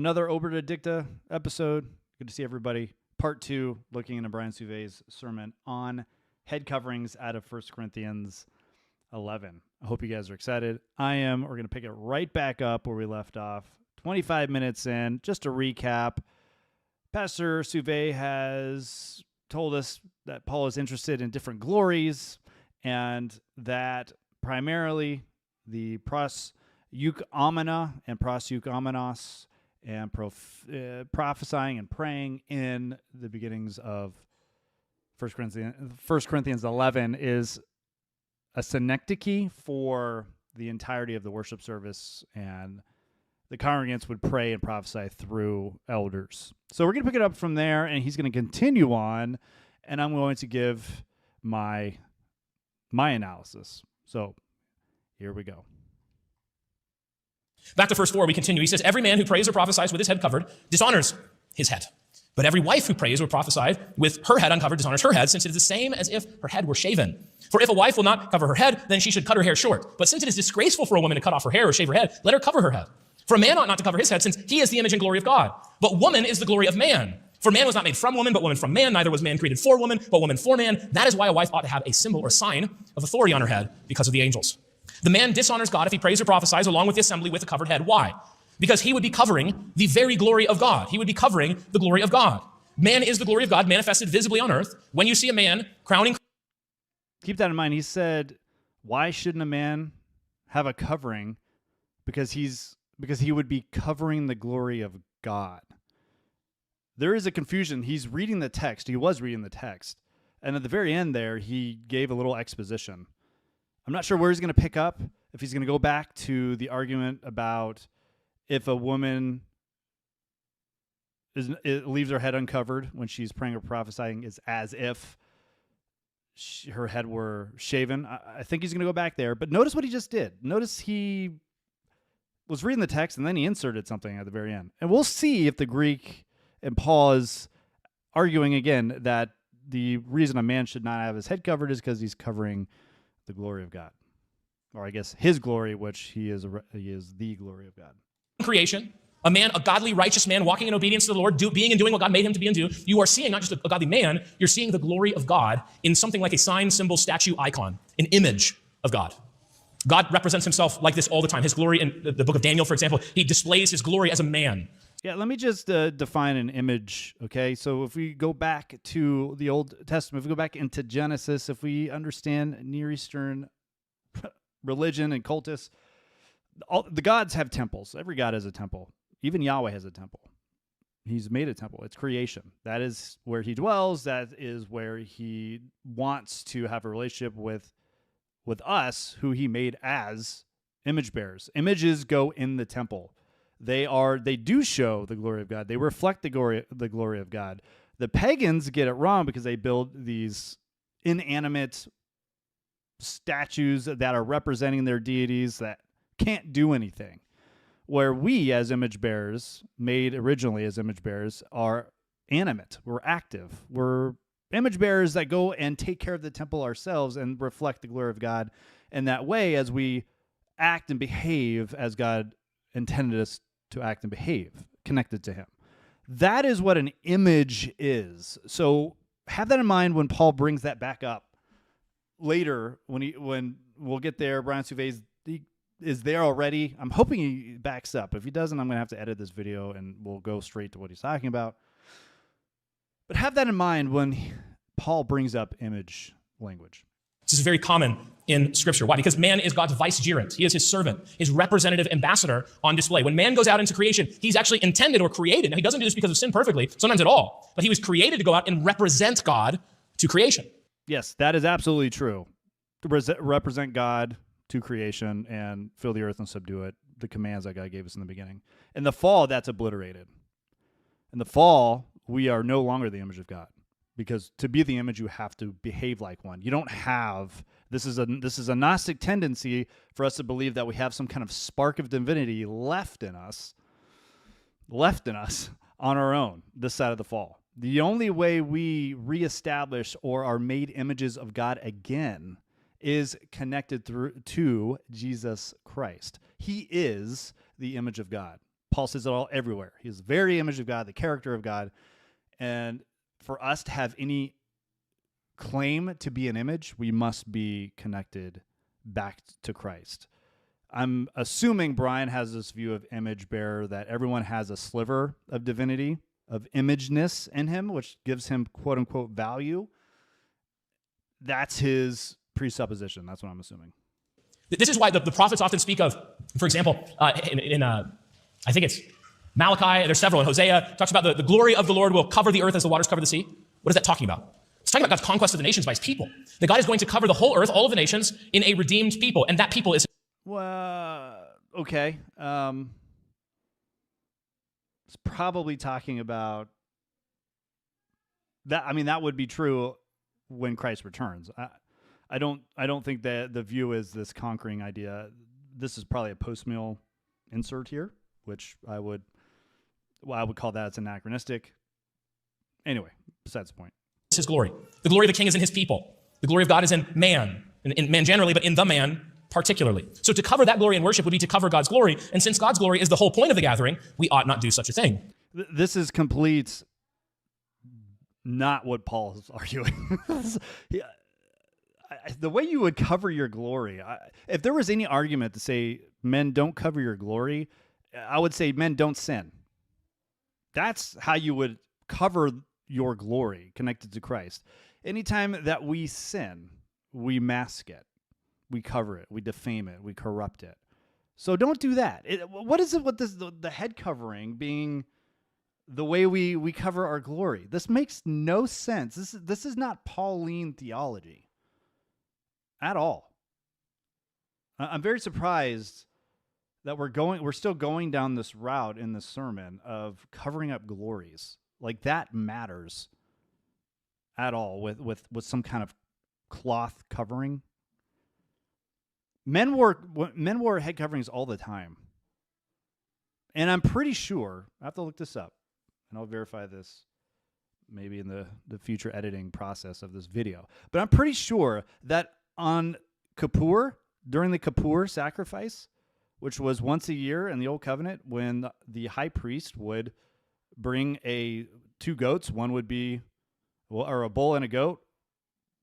Another Obiter Dicta episode. Good to see everybody. Part 2, looking into Brian Souvé's sermon on head coverings out of 1 Corinthians 11. I hope you guys are excited. I am. We're going to pick it right back up where we left off. 25 minutes in. Just to recap, Pastor Souvé has told us that Paul is interested in different glories and that primarily the pros-eukomena and pros-eukomenos and prophesying and praying in the beginnings of 1 Corinthians 11 is a synecdoche for the entirety of the worship service, and the congregants would pray and prophesy through elders. So we're going to pick it up from there, and he's going to continue on, and I'm going to give my analysis. So here we go. Back to verse 4, we continue. He says, every man who prays or prophesies with his head covered dishonors his head. But every wife who prays or prophesies with her head uncovered dishonors her head, since it is the same as if her head were shaven. For if a wife will not cover her head, then she should cut her hair short. But since it is disgraceful for a woman to cut off her hair or shave her head, let her cover her head. For a man ought not to cover his head, since he is the image and glory of God. But woman is the glory of man. For man was not made from woman, but woman from man. Neither was man created for woman, but woman for man. That is why a wife ought to have a symbol or sign of authority on her head because of the angels. The man dishonors God if he prays or prophesies along with the assembly with a covered head. Why? Because he would be covering the very glory of God. He would be covering the glory of God. Man is the glory of God manifested visibly on earth. When you see a man crowning... Keep that in mind. He said, why shouldn't a man have a covering? Because he would be covering the glory of God. There is a confusion. He's reading the text. He was reading the text. And at the very end there, he gave a little exposition. I'm not sure where he's going to pick up, if he's going to go back to the argument about if a woman leaves her head uncovered when she's praying or prophesying is as if her head were shaven. I think he's going to go back there. But notice what he just did. Notice he was reading the text and then he inserted something at the very end. And we'll see if the Greek and Paul is arguing again that the reason a man should not have his head covered is because he's covering the glory of God, or I guess his glory, which he is the glory of God. Creation, a man, a godly, righteous man walking in obedience to the Lord, being and doing what God made him to be and do. You are seeing not just a godly man, you're seeing the glory of God in something like a sign, symbol, statue, icon, an image of God. God represents himself like this all the time. His glory in the book of Daniel, for example, he displays his glory as a man. Yeah, let me just define an image, okay? So if we go back to the Old Testament, if we go back into Genesis, if we understand Near Eastern religion and cultus, the gods have temples. Every god has a temple. Even Yahweh has a temple. He's made a temple. It's creation. That is where he dwells. That is where he wants to have a relationship with us, who he made as image bearers. Images go in the temple. They do show the glory of God. They reflect the glory of God. The pagans get it wrong because they build these inanimate statues that are representing their deities that can't do anything. Where we as image bearers, made originally as image bearers, are animate. We're active. We're image bearers that go and take care of the temple ourselves and reflect the glory of God in that way as we act and behave as God intended us to act and behave, connected to him. That is what an image is. So have that in mind when Paul brings that back up later. When we'll get there, Brian Souvé is there already. I'm hoping he backs up. If he doesn't, I'm going to have to edit this video and we'll go straight to what he's talking about. But have that in mind when Paul brings up image language. This is very common in Scripture. Why? Because man is God's vicegerent. He is his servant, his representative ambassador on display. When man goes out into creation, he's actually intended or created. Now, he doesn't do this because of sin perfectly, sometimes at all, but he was created to go out and represent God to creation. Yes, that is absolutely true. To represent God to creation and fill the earth and subdue it, the commands that God gave us in the beginning. In the fall, that's obliterated. In the fall, we are no longer the image of God. Because to be the image, you have to behave like one. You don't have, this is a Gnostic tendency for us to believe that we have some kind of spark of divinity left in us on our own this side of the fall. The only way we reestablish or are made images of God again is connected to Jesus Christ. He is the image of God. Paul says it all everywhere. He's the very image of God, the character of God. And for us to have any claim to be an image, we must be connected back to Christ. I'm assuming Brian has this view of image bearer, that everyone has a sliver of divinity, of imageness in him, which gives him quote unquote value. That's his presupposition. That's what I'm assuming. This is why the prophets often speak of, for example, in I think it's Malachi, there's several, in Hosea, talks about the glory of the Lord will cover the earth as the waters cover the sea. What is that talking about? It's talking about God's conquest of the nations by his people. That God is going to cover the whole earth, all of the nations, in a redeemed people, and that people is... Well, okay. It's probably talking about that. I mean, that would be true when Christ returns. I don't think that the view is this conquering idea. This is probably a post-mill insert here, which I would call that as anachronistic. Anyway, besides the point. It's his glory. The glory of the king is in his people. The glory of God is in man, in man generally, but in the man particularly. So to cover that glory in worship would be to cover God's glory. And since God's glory is the whole point of the gathering, we ought not do such a thing. This is complete not what Paul is arguing. The way you would cover your glory, if there was any argument to say men don't cover your glory, I would say men don't sin. That's how you would cover your glory connected to Christ. Anytime that we sin, we mask it. We cover it, we defame it, we corrupt it. So don't do that. What is it with the head covering being the way we cover our glory? This makes no sense. This is not Pauline theology at all. I'm very surprised that we're still going down this route in this sermon of covering up glories. Like that matters at all with some kind of cloth covering. Men wore head coverings all the time. And I'm pretty sure, I have to look this up, and I'll verify this maybe in the future editing process of this video. But I'm pretty sure that on Kippur, during the Kippur sacrifice, which was once a year in the Old Covenant, when the high priest would bring two goats, one would be, or a bull and a goat.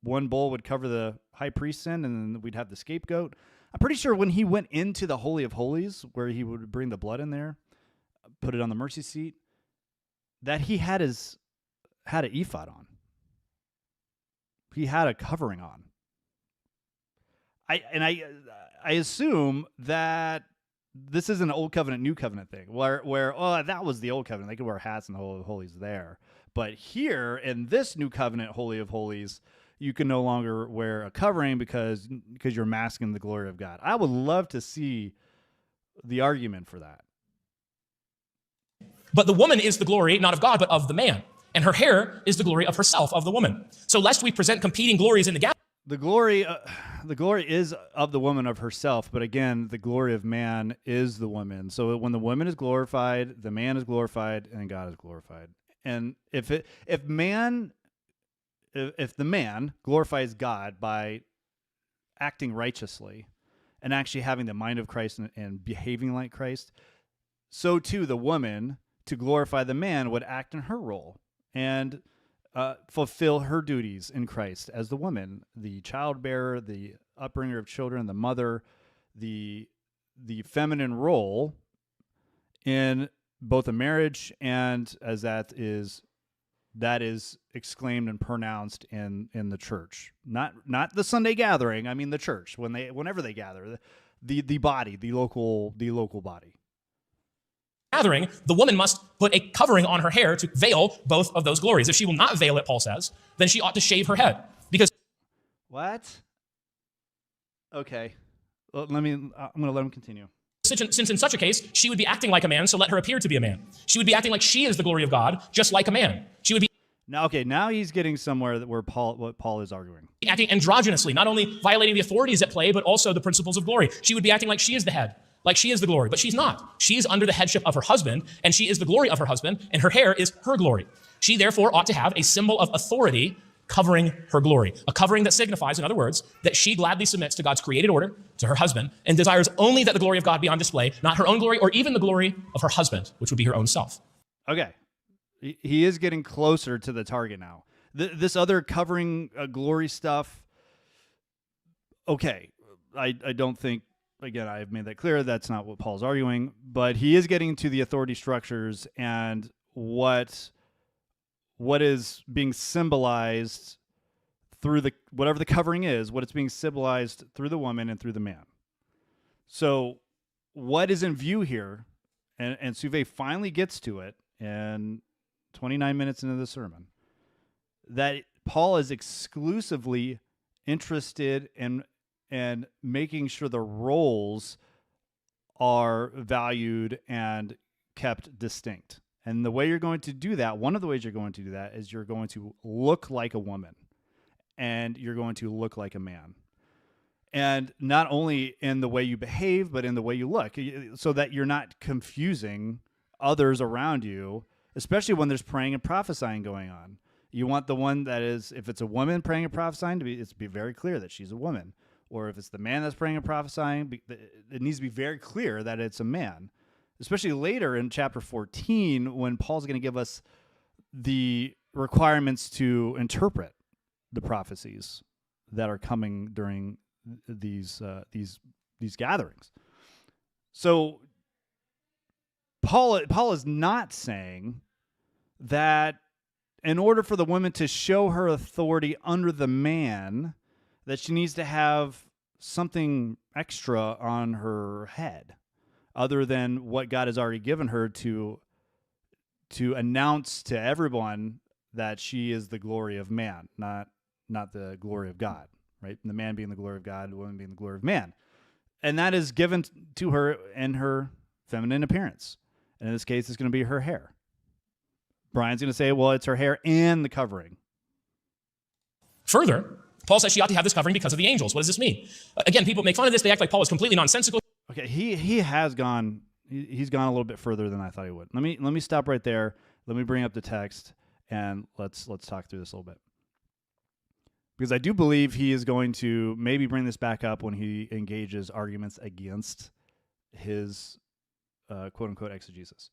One bull would cover the high priest's sin, and then we'd have the scapegoat. I'm pretty sure when he went into the Holy of Holies, where he would bring the blood in there, put it on the mercy seat, that he had an ephod on. He had a covering on. I assume that this is an Old Covenant, New Covenant thing, where that was the Old Covenant. They could wear hats in the Holy of Holies there. But here, in this New Covenant Holy of Holies, you can no longer wear a covering because you're masking the glory of God. I would love to see the argument for that. But the woman is the glory, not of God, but of the man. And her hair is the glory of herself, of the woman. So lest we present competing glories in the gathering. The glory is of the woman, of herself, but again, the glory of man is the woman. So when the woman is glorified, the man is glorified, and God is glorified. And if the man glorifies God by acting righteously and actually having the mind of Christ and behaving like Christ, so too the woman, to glorify the man, would act in her role and fulfill her duties in Christ as the woman, the childbearer, the upbringer of children, the mother, the feminine role in both a marriage and as that is exclaimed and pronounced in the church. Not the Sunday gathering, I mean the church, whenever they gather, the body, the local body. Gathering, the woman must put a covering on her hair to veil both of those glories. If she will not veil it, Paul says, then she ought to shave her head. Because what? Okay. Well, I'm going to let him continue. Since in such a case, she would be acting like a man, so let her appear to be a man. She would be acting like she is the glory of God, just like a man. She would be now he's getting somewhere what Paul is arguing. Acting androgynously, not only violating the authorities at play, but also the principles of glory. She would be acting like she is the head, like she is the glory, but she's not. She is under the headship of her husband, and she is the glory of her husband, and her hair is her glory. She therefore ought to have a symbol of authority covering her glory. A covering that signifies, in other words, that she gladly submits to God's created order, to her husband, and desires only that the glory of God be on display, not her own glory or even the glory of her husband, which would be her own self. Okay. He is getting closer to the target now. This other covering glory stuff, okay, I don't think, again, I've made that clear, that's not what Paul's arguing, but he is getting to the authority structures and what is being symbolized through whatever the covering is, what it's being symbolized through the woman and through the man. So what is in view here, and Suve finally gets to it, and 29 minutes into the sermon, that Paul is exclusively interested in making sure the roles are valued and kept distinct. And the way you're going to do that, one of the ways you're going to do that is you're going to look like a woman and you're going to look like a man. And not only in the way you behave, but in the way you look, so that you're not confusing others around you, especially when there's praying and prophesying going on. You want the one that is, if it's a woman praying and prophesying, to be very clear that she's a woman. Or if it's the man that's praying and prophesying, it needs to be very clear that it's a man. Especially later in chapter 14, when Paul's going to give us the requirements to interpret the prophecies that are coming during these gatherings. So Paul is not saying that in order for the woman to show her authority under the man, that she needs to have something extra on her head other than what God has already given her to announce to everyone that she is the glory of man, not the glory of God, right? And the man being the glory of God, the woman being the glory of man. And that is given to her in her feminine appearance. And in this case, it's going to be her hair. Brian's going to say, well, it's her hair and the covering. Further, Paul says she ought to have this covering because of the angels. What does this mean? Again, people make fun of this. They act like Paul is completely nonsensical. Okay, he has gone. He's gone a little bit further than I thought he would. Let me stop right there. Let me bring up the text and let's talk through this a little bit, because I do believe he is going to maybe bring this back up when he engages arguments against his quote unquote exegesis.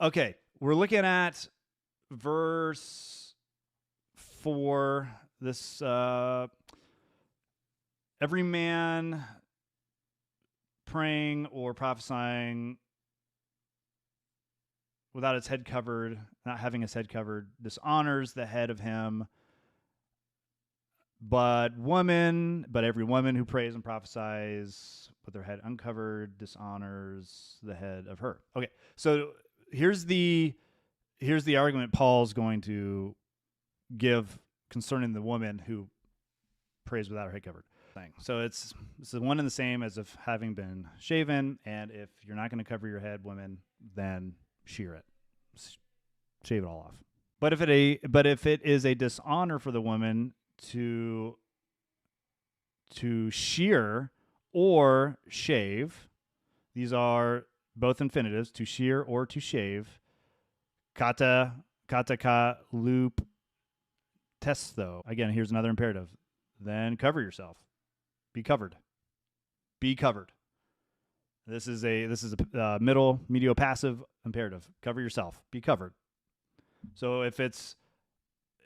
Okay, we're looking at verse 4. This every man praying or prophesying without his head covered, not having his head covered, dishonors the head of him. But every woman who prays and prophesies with their head uncovered dishonors the head of her. Okay, so here's the argument Paul's going to give concerning the woman who prays without her head covered. So it's the one and the same as if having been shaven, and if you're not going to cover your head, women, then shear it, shave it all off. But if it is a dishonor for the woman to shear or shave, these are both infinitives, to shear or to shave. Kata ka loop testo. Again, here's another imperative. Then cover yourself. Be covered. Be covered. This is a middle, medial, passive imperative. Cover yourself. Be covered. So if it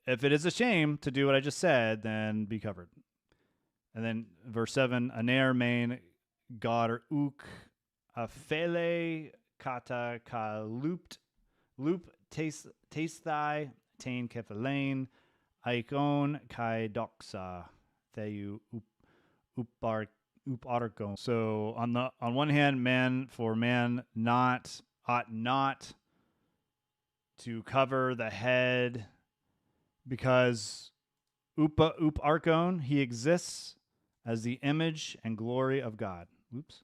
is a shame to do what I just said, then be covered. And then verse 7, aner main gar uk afele kata ka loop taste thy tain kefalain icon kai doxa theou upargon. So on one hand, man ought not to cover the head, because upargon, he exists as the image and glory of God. Oops.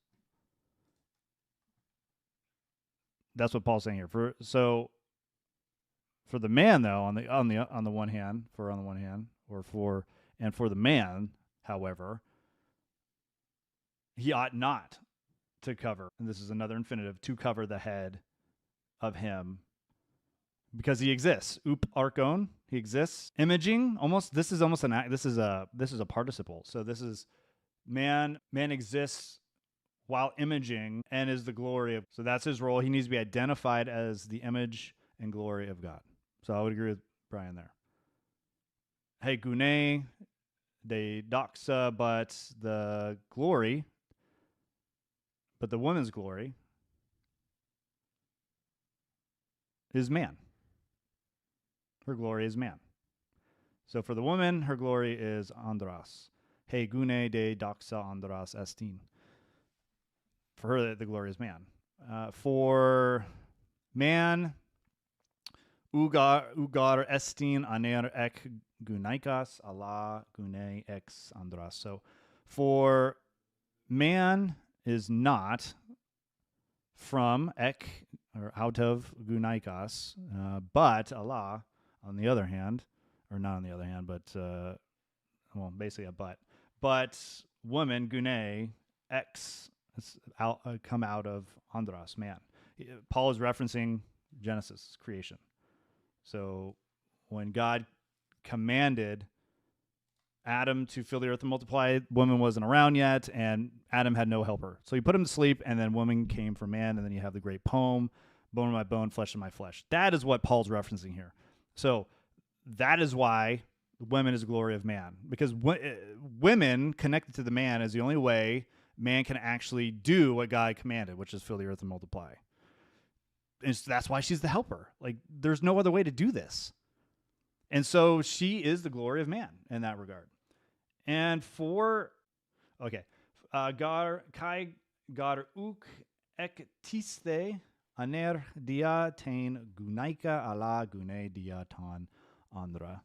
That's what Paul's saying here. For the man, though, on the one hand, for the man, however, he ought not to cover, and this is another infinitive, to cover the head of him because he exists. Up archon, he exists. Imaging, this is a participle. So this is man exists while imaging and is the glory of. So that's his role. He needs to be identified as the image and glory of God. So I would agree with Brian there. Hey, gune de doxa, but the woman's glory is man. Her glory is man. So for the woman, her glory is andras. Hey, gune de doxa andras estin. For her, the glory is man. For man, ugar estin aner ek gunaikas Allah gune ex andras. So for man is not from ek or out of gunaikas, but Allah on the other hand, or not on the other hand, but basically a but woman gune ex come out of andras, man. Paul is referencing Genesis, creation. So when God commanded Adam to fill the earth and multiply, woman wasn't around yet, and Adam had no helper. So he put him to sleep, and then woman came for man, and then you have the great poem, bone of my bone, flesh of my flesh. That is what Paul's referencing here. So that is why women is the glory of man, because women connected to the man is the only way man can actually do what God commanded, which is fill the earth and multiply. And so that's why she's the helper. Like, there's no other way to do this. And so she is the glory of man in that regard. And gar uk ek tiste aner dia tain gunaika ala gune dia ton andra.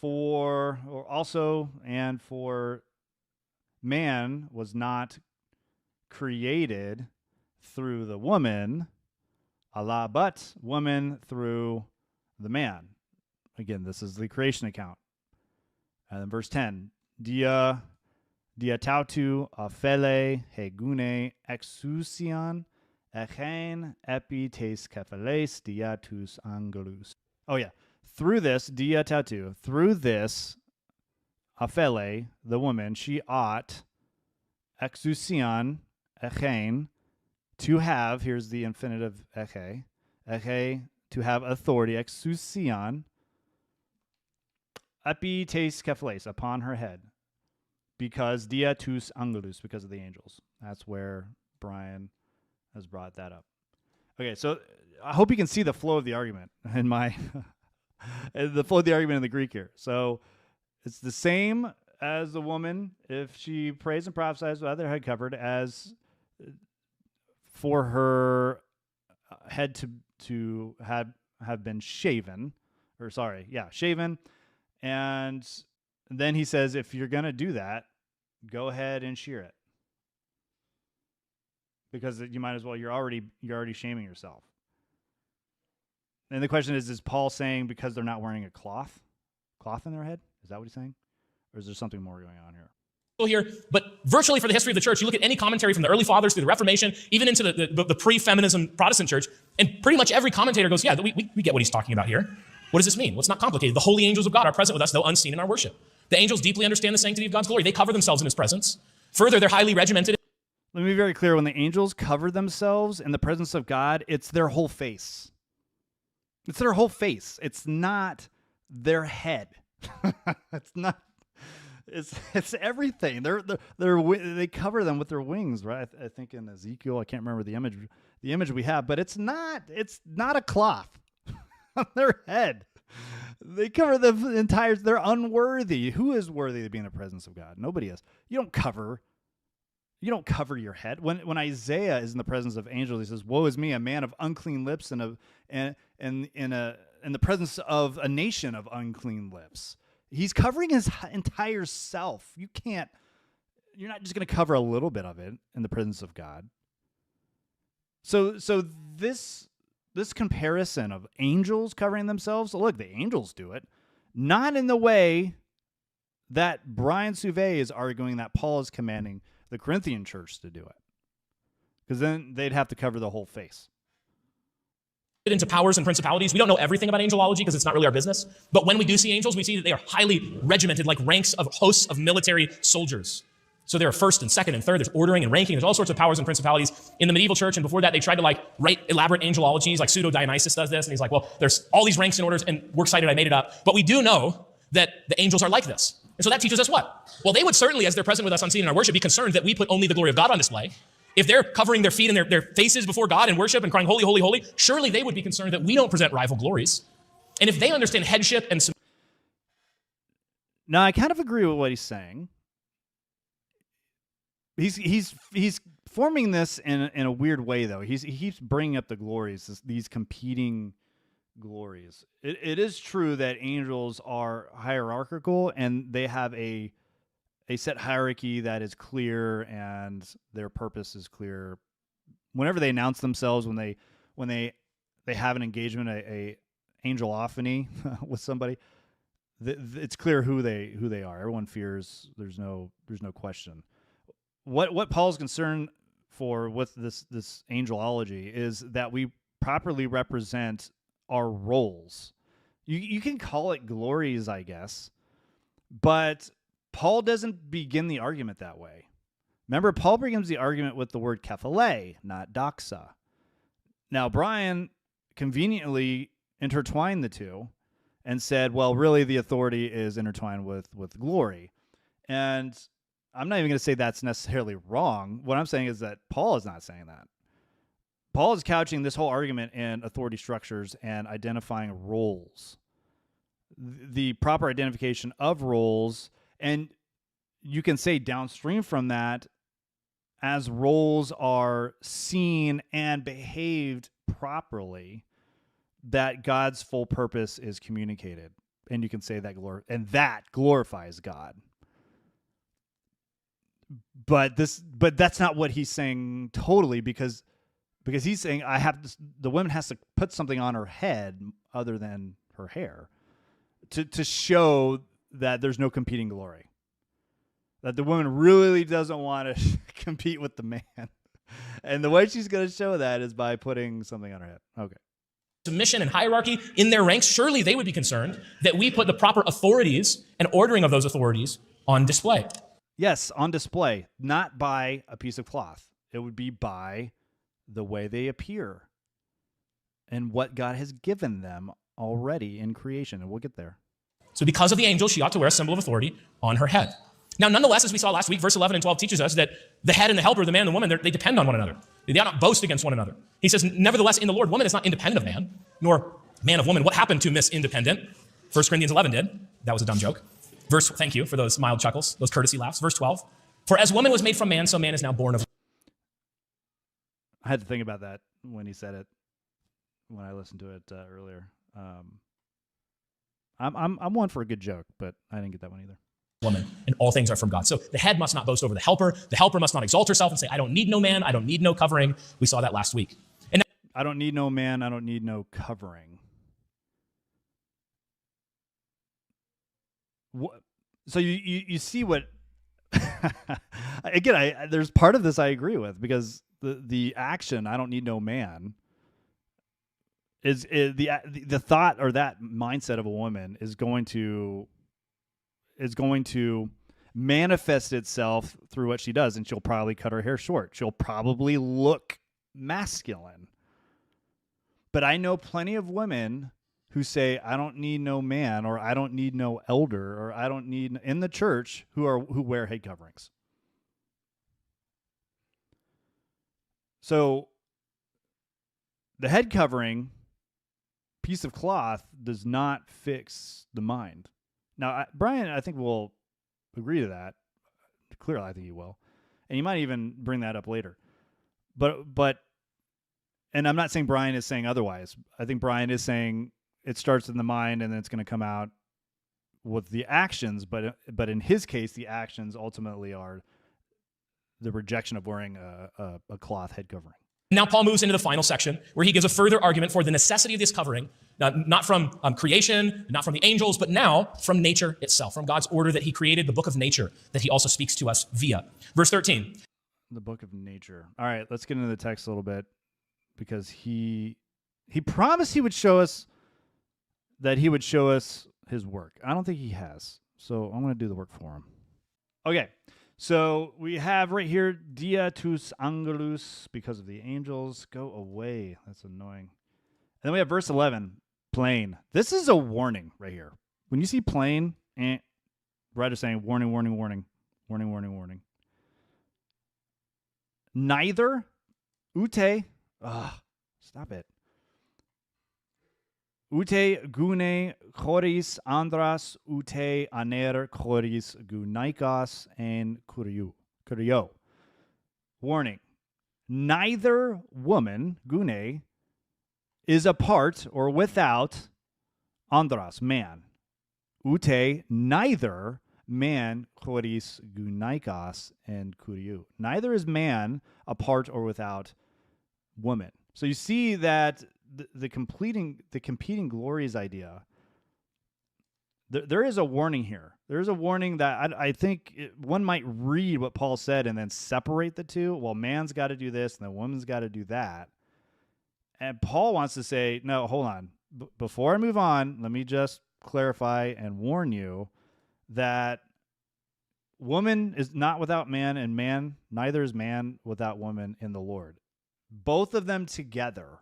For man was not created through the woman, Allah, but woman through the man. Again, this is the creation account. And then verse 10, dia tautu afele hegune exousian echen epi tes kepheles diatus angelus. Oh yeah, through this, dia tautu, through this, afele, the woman, she ought, exousian echen, to have, here's the infinitive eche, to have authority, exousian, epi tes kepheles, upon her head, because dia tus angelus, because of the angels. That's where Brian has brought that up. Okay, so I hope you can see the flow of the argument in the flow of the argument in the Greek here. So it's the same as the woman if she prays and prophesies without their head covered, as for her head to have been shaven. And then he says, if you're going to do that, go ahead and shear it, because you might as well. You're already shaming yourself. And the question is Paul saying because they're not wearing a cloth in their head? Is that what he's saying? Or is there something more going on here? Here, but virtually for the history of the church, you look at any commentary from the early fathers through the Reformation, even into the pre-feminism Protestant church, and pretty much every commentator goes, yeah, we get what he's talking about here. What does this mean? Well, it's not complicated. The holy angels of God are present with us, though unseen in our worship. The angels deeply understand the sanctity of God's glory. They cover themselves in his presence. Further, they're highly regimented. Let me be very clear. When the angels cover themselves in the presence of God, it's their whole face. It's their whole face. It's not their head. It's not. It's everything. They cover them with their wings, right? I think in Ezekiel, I can't remember the image we have, but it's not a cloth on their head. They cover the entire. They're unworthy. Who is worthy to be in the presence of God? Nobody is. You don't cover your head. When Isaiah is in the presence of angels, he says, "Woe is me, a man of unclean lips, and in the presence of a nation of unclean lips." He's covering his entire self. You're not just going to cover a little bit of it in the presence of God. So this comparison of angels covering themselves, look, the angels do it, not in the way that Brian Souvet is arguing that Paul is commanding the Corinthian church to do it, because then they'd have to cover the whole face. into powers and principalities. We don't know everything about angelology because it's not really our business. But when we do see angels, we see that they are highly regimented, like ranks of hosts of military soldiers. So there are first and second and third. There's ordering and ranking. There's all sorts of powers and principalities in the medieval church. And before that, they tried to write elaborate angelologies, like Pseudo-Dionysius does this. And he's like, well, there's all these ranks and orders, and we're excited I made it up. But we do know that the angels are like this. And so that teaches us what? Well, they would certainly, as they're present with us unseen in our worship, be concerned that we put only the glory of God on display. If they're covering their feet and their faces before God in worship and crying, holy, holy, holy, surely they would be concerned that we don't present rival glories. And if they understand headship and... Now, I kind of agree with what he's saying. He's forming this in a weird way, though. He keeps bringing up the glories, these competing glories. It is true that angels are hierarchical, and they have a set hierarchy that is clear, and their purpose is clear. Whenever they announce themselves, when they have an engagement, a angelophany with somebody, it's clear who they are. Everyone fears. There's no question. What Paul's concerned for with this angelology is that we properly represent our roles. You can call it glories, I guess, but Paul doesn't begin the argument that way. Remember, Paul begins the argument with the word kephale, not doxa. Now, Brian conveniently intertwined the two and said, well, really the authority is intertwined with glory. And I'm not even going to say that's necessarily wrong. What I'm saying is that Paul is not saying that. Paul is couching this whole argument in authority structures and identifying roles. The proper identification of roles, and you can say downstream from that, as roles are seen and behaved properly, that God's full purpose is communicated. And you can say that that glorifies God. But that's not what he's saying totally, because he's saying the woman has to put something on her head other than her hair to show that there's no competing glory. That the woman really doesn't want to compete with the man. And the way she's going to show that is by putting something on her head. Okay. Submission and hierarchy in their ranks, surely they would be concerned that we put the proper authorities and ordering of those authorities on display. Yes, on display, not by a piece of cloth. It would be by the way they appear and what God has given them already in creation. And we'll get there. So because of the angel, she ought to wear a symbol of authority on her head. Now, nonetheless, as we saw last week, verse 11 and 12 teaches us that the head and the helper, the man and the woman, they depend on one another. They do not boast against one another. He says, nevertheless, in the Lord, woman is not independent of man, nor man of woman. What happened to Miss Independent? 1 Corinthians 11 did. That was a dumb joke. Thank you for those mild chuckles, those courtesy laughs. Verse 12, for as woman was made from man, so man is now born of... I had to think about that when he said it, when I listened to it earlier. I'm one for a good joke, but I didn't get that one either. Woman, and all things are from God. So the head must not boast over the helper. The helper must not exalt herself and say, I don't need no man, I don't need no covering. We saw that last week. And I don't need no man, I don't need no covering. So you see what again, there's part of this I agree with, because the action, I don't need no man, is the thought or that mindset of a woman is going to manifest itself through what she does, and she'll probably cut her hair short. She'll probably look masculine. But I know plenty of women who say, I don't need no man, or I don't need no elder, or I don't need in the church, who wear head coverings. So the head covering piece of cloth does not fix the mind. Now, Brian, I think, will agree to that. Clearly, I think he will. And he might even bring that up later. But and I'm not saying Brian is saying otherwise. I think Brian is saying it starts in the mind and then it's going to come out with the actions. But in his case, the actions ultimately are the rejection of wearing a cloth head covering. now Paul moves into the final section where he gives a further argument for the necessity of this covering, not from creation, not from the angels, but now from nature itself, from God's order that he created, the book of nature that he also speaks to us via. Verse 13. The book of nature. All right, let's get into the text a little bit, because he He promised he would show us that he would show us his work. I don't think he has. So I'm going to do the work for him. Okay. So we have right here, Dia tus angelus, because of the angels. Go away. That's annoying. And then we have verse 11, plain. This is a warning right here. When you see plain, writer saying warning, warning, warning, warning, warning, warning. Neither, ute, stop it. Ute gune choris andras ute aner choris gunaikos and kurio. Warning. Neither woman, gune, is apart or without andras, man. Ute, neither man choris gunaikos and kurio. Neither is man apart or without woman. So you see that the competing glories idea, there is a warning here. There is a warning that I think one might read what Paul said and then separate the two. Well, man's got to do this and the woman's got to do that. And Paul wants to say, no, hold on. Before I move on, let me just clarify and warn you that woman is not without man, and man, neither is man without woman in the Lord. Both of them together,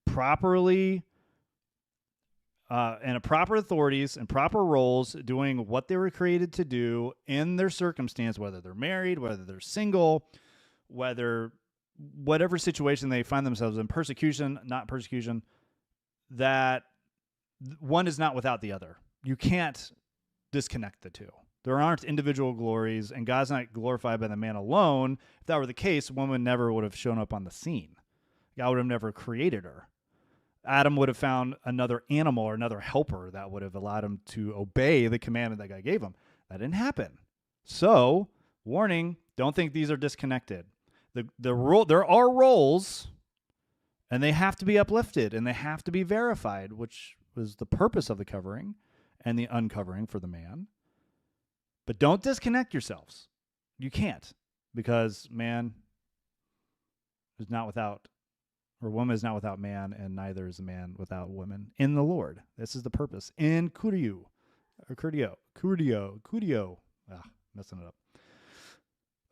properly and proper authorities and proper roles, doing what they were created to do in their circumstance, whether they're married, whether they're single, whatever situation they find themselves in, persecution, not persecution, that one is not without the other. You can't disconnect the two. There aren't individual glories, and God's not glorified by the man alone. If that were the case, woman never would have shown up on the scene. God would have never created her. Adam would have found another animal or another helper that would have allowed him to obey the commandment that God gave him. That didn't happen. So, warning, don't think these are disconnected. There are roles, and they have to be uplifted, and they have to be verified, which was the purpose of the covering and the uncovering for the man. But don't disconnect yourselves. You can't, because man is not without, or woman is not without man, and neither is a man without woman in the Lord. This is the purpose. In kurio. Messing it up.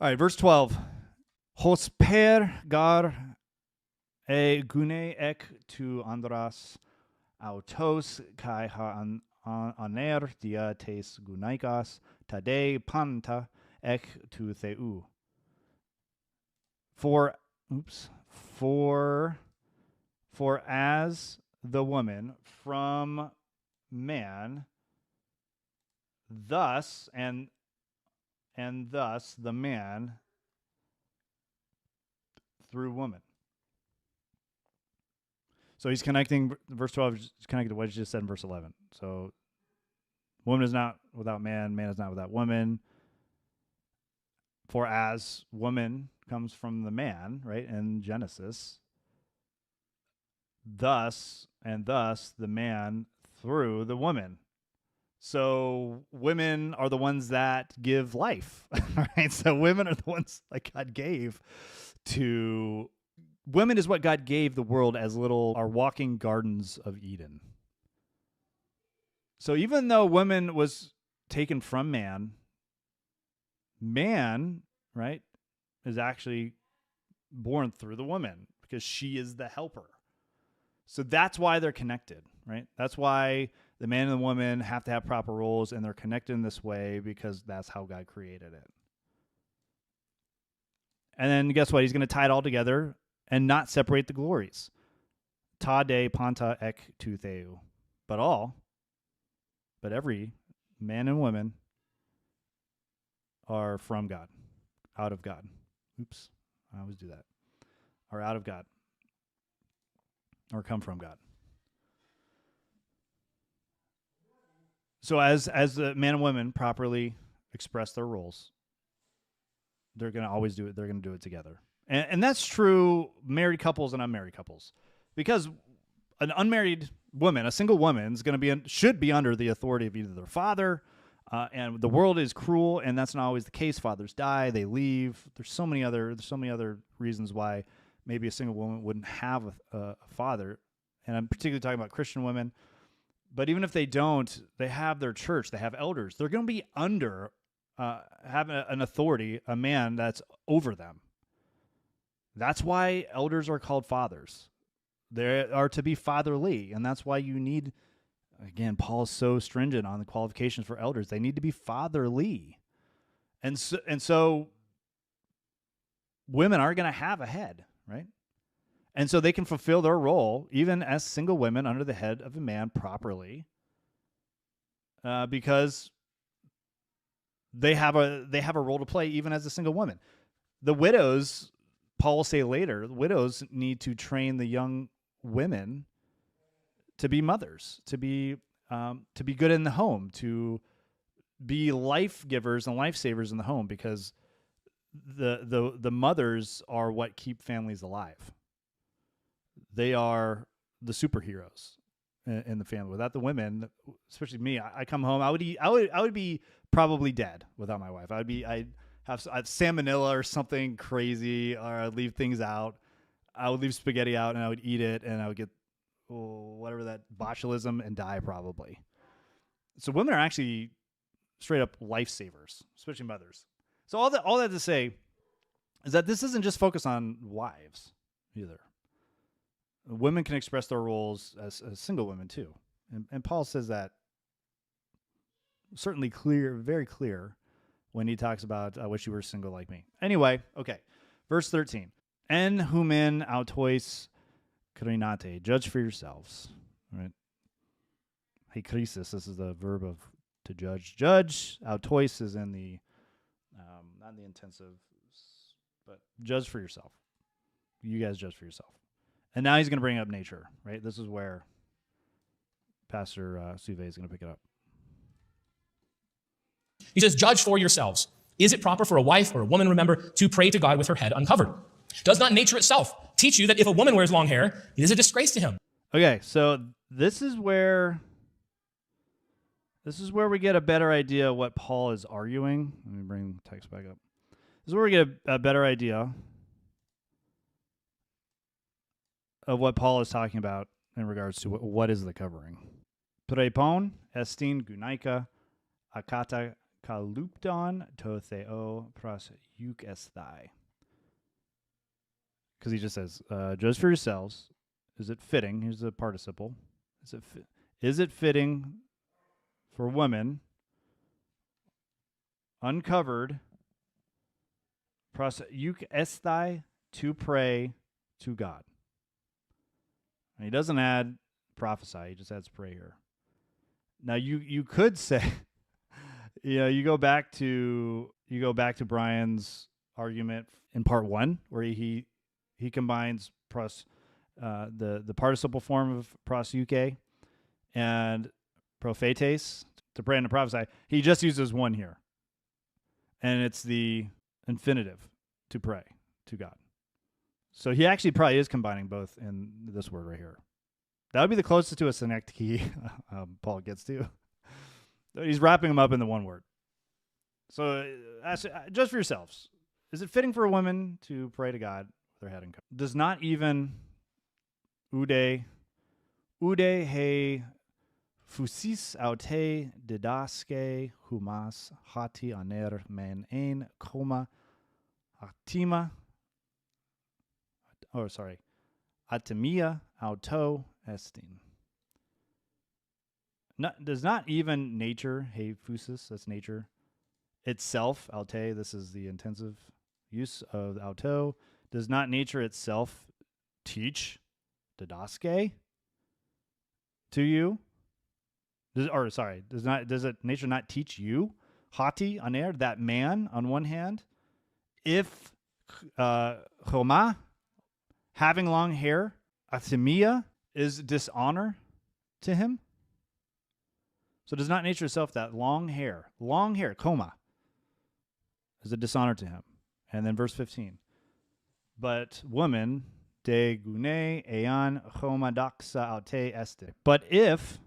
All right, verse 12. Hosper gar gune ek tu andras autos kai ha aner dia tes gunaikos tade panta ek tu theu. For as the woman from man, thus and thus the man through woman. So he's connecting, verse 12 is connected to what he just said in verse 11. So woman is not without man, man is not without woman. For as woman comes from the man, right, in Genesis, thus the man through the woman. So women are the ones that give life, right? So women are the ones that God gave to. Women is what God gave the world as our walking gardens of Eden. So even though woman was taken from man, right, is actually born through the woman because she is the helper. So that's why they're connected, right? That's why the man and the woman have to have proper roles, and they're connected in this way because that's how God created it. And then guess what? He's going to tie it all together and not separate the glories. Ta de panta ek tu theu. But every man and woman are from God, out of God. Oops, I always do that. Are out of God, or come from God. So as the man and women properly express their roles, they're going to always do it. They're going to do it together. And that's true married couples and unmarried couples. Because an unmarried woman, a single woman, should be under the authority of either their father, and the world is cruel, and that's not always the case. Fathers die, they leave. There's so many other reasons why maybe a single woman wouldn't have a father, and I'm particularly talking about Christian women, but even if they don't, they have their church, they have elders. They're going to be under having an authority, a man that's over them. That's why elders are called fathers. They are to be fatherly, and that's why you need, again, Paul is so stringent on the qualifications for elders. They need to be fatherly. And so women are going to have a head, right? And so they can fulfill their role, even as single women, under the head of a man properly, because they have a role to play, even as a single woman. The widows, Paul will say later, the widows need to train the young women to be mothers, to be good in the home, to be life givers and lifesavers in the home, because the mothers are what keep families alive. They are the superheroes in the family. Without the women, especially me, I come home, I would be probably dead without my wife. I'd have salmonella or something crazy, or I'd leave things out. I would leave spaghetti out and I would eat it, and I would get whatever that botulism and die probably. So women are actually straight up lifesavers, especially mothers. So all that to say is that this isn't just focused on wives either. Women can express their roles as single women too. And Paul says that certainly very clear when he talks about I wish you were single like me. Anyway, okay. Verse 13. En humen autois krinate. Judge for yourselves. All right. Hekrisis, this is the verb of to judge. Judge. Autois is in the, not in the intensive, but judge for yourself. You guys judge for yourself. And now he's going to bring up nature, right? This is where Pastor Suve is going to pick it up. He says, judge for yourselves. Is it proper for a wife or a woman, remember, to pray to God with her head uncovered? Does not nature itself teach you that if a woman wears long hair, it is a disgrace to him? Okay, so this is where we get a better idea of what Paul is arguing. Let me bring the text back up. This is where we get a better idea of what Paul is talking about in regards to what is the covering. Prepon estin gunaika akata kalupton to theo pros euk esthai. Because he just says, judge for yourselves. Is it fitting? Here's the participle. Is it fitting for women uncovered pros euk esthai to pray to God? And he doesn't add prophesy, he just adds pray here. Now you could say, you go back to Brian's argument in part 1 where he combines the participle form of proseuche and prophetes to pray and to prophesy. He just uses one here, and it's the infinitive to pray to God. So he actually probably is combining both in this word right here. That would be the closest to a synecdoche Paul gets to. He's wrapping them up in the one word. So just for yourselves, is it fitting for a woman to pray to God with her head uncovered? Does not even ude he fusis aute didaske humas hati aner men ein koma actima. Atemia auto estin. Does not even nature, he fusis, that's nature, itself, aute, this is the intensive use of auto, does not nature itself teach, didaske, to you? Does nature not teach you, hati, aner, that man, on one hand, if choma, having long hair, athemia, is dishonor to him? So does not nature itself that long hair, coma, is a dishonor to him? And then verse 15. But woman, de gune ean choma doxa aute este. But if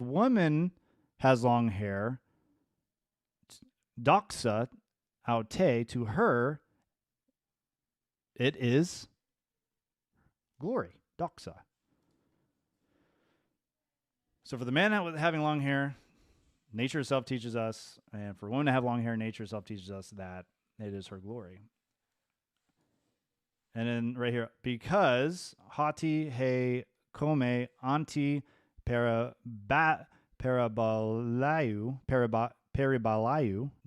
woman has long hair, doxa aute, to her, it is glory. doxa. So for the man having long hair, nature itself teaches us, and for women to have long hair, nature itself teaches us that it is her glory. And then right here, because hati he come anti parabalayu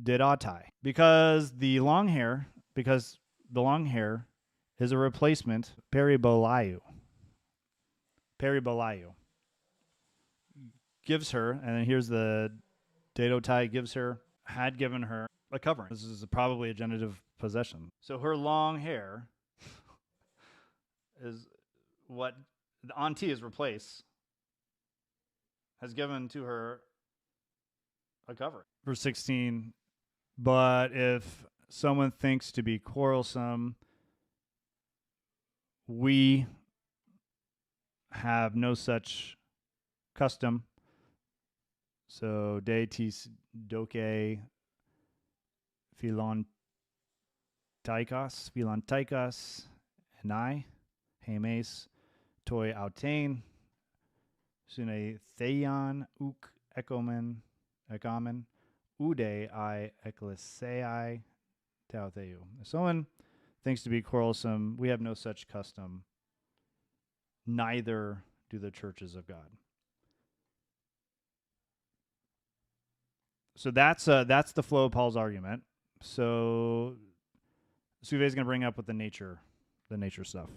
didatai. Because the long hair is a replacement, parabalayu gives her, and then here's the didotai had given her a covering. This is probably a genitive possession. So her long hair is what the anti is replaced, has given to her a covering. Verse 16, but if someone thinks to be quarrelsome, we have no such custom. So de tis doke philantikos enai hemes toi autain sune theon uk ekomen ude I ecclesiae tautheu. If someone thinks to be quarrelsome, we have no such custom, neither do the churches of God. So that's the flow of Paul's argument. So Suve is going to bring up with the nature stuff.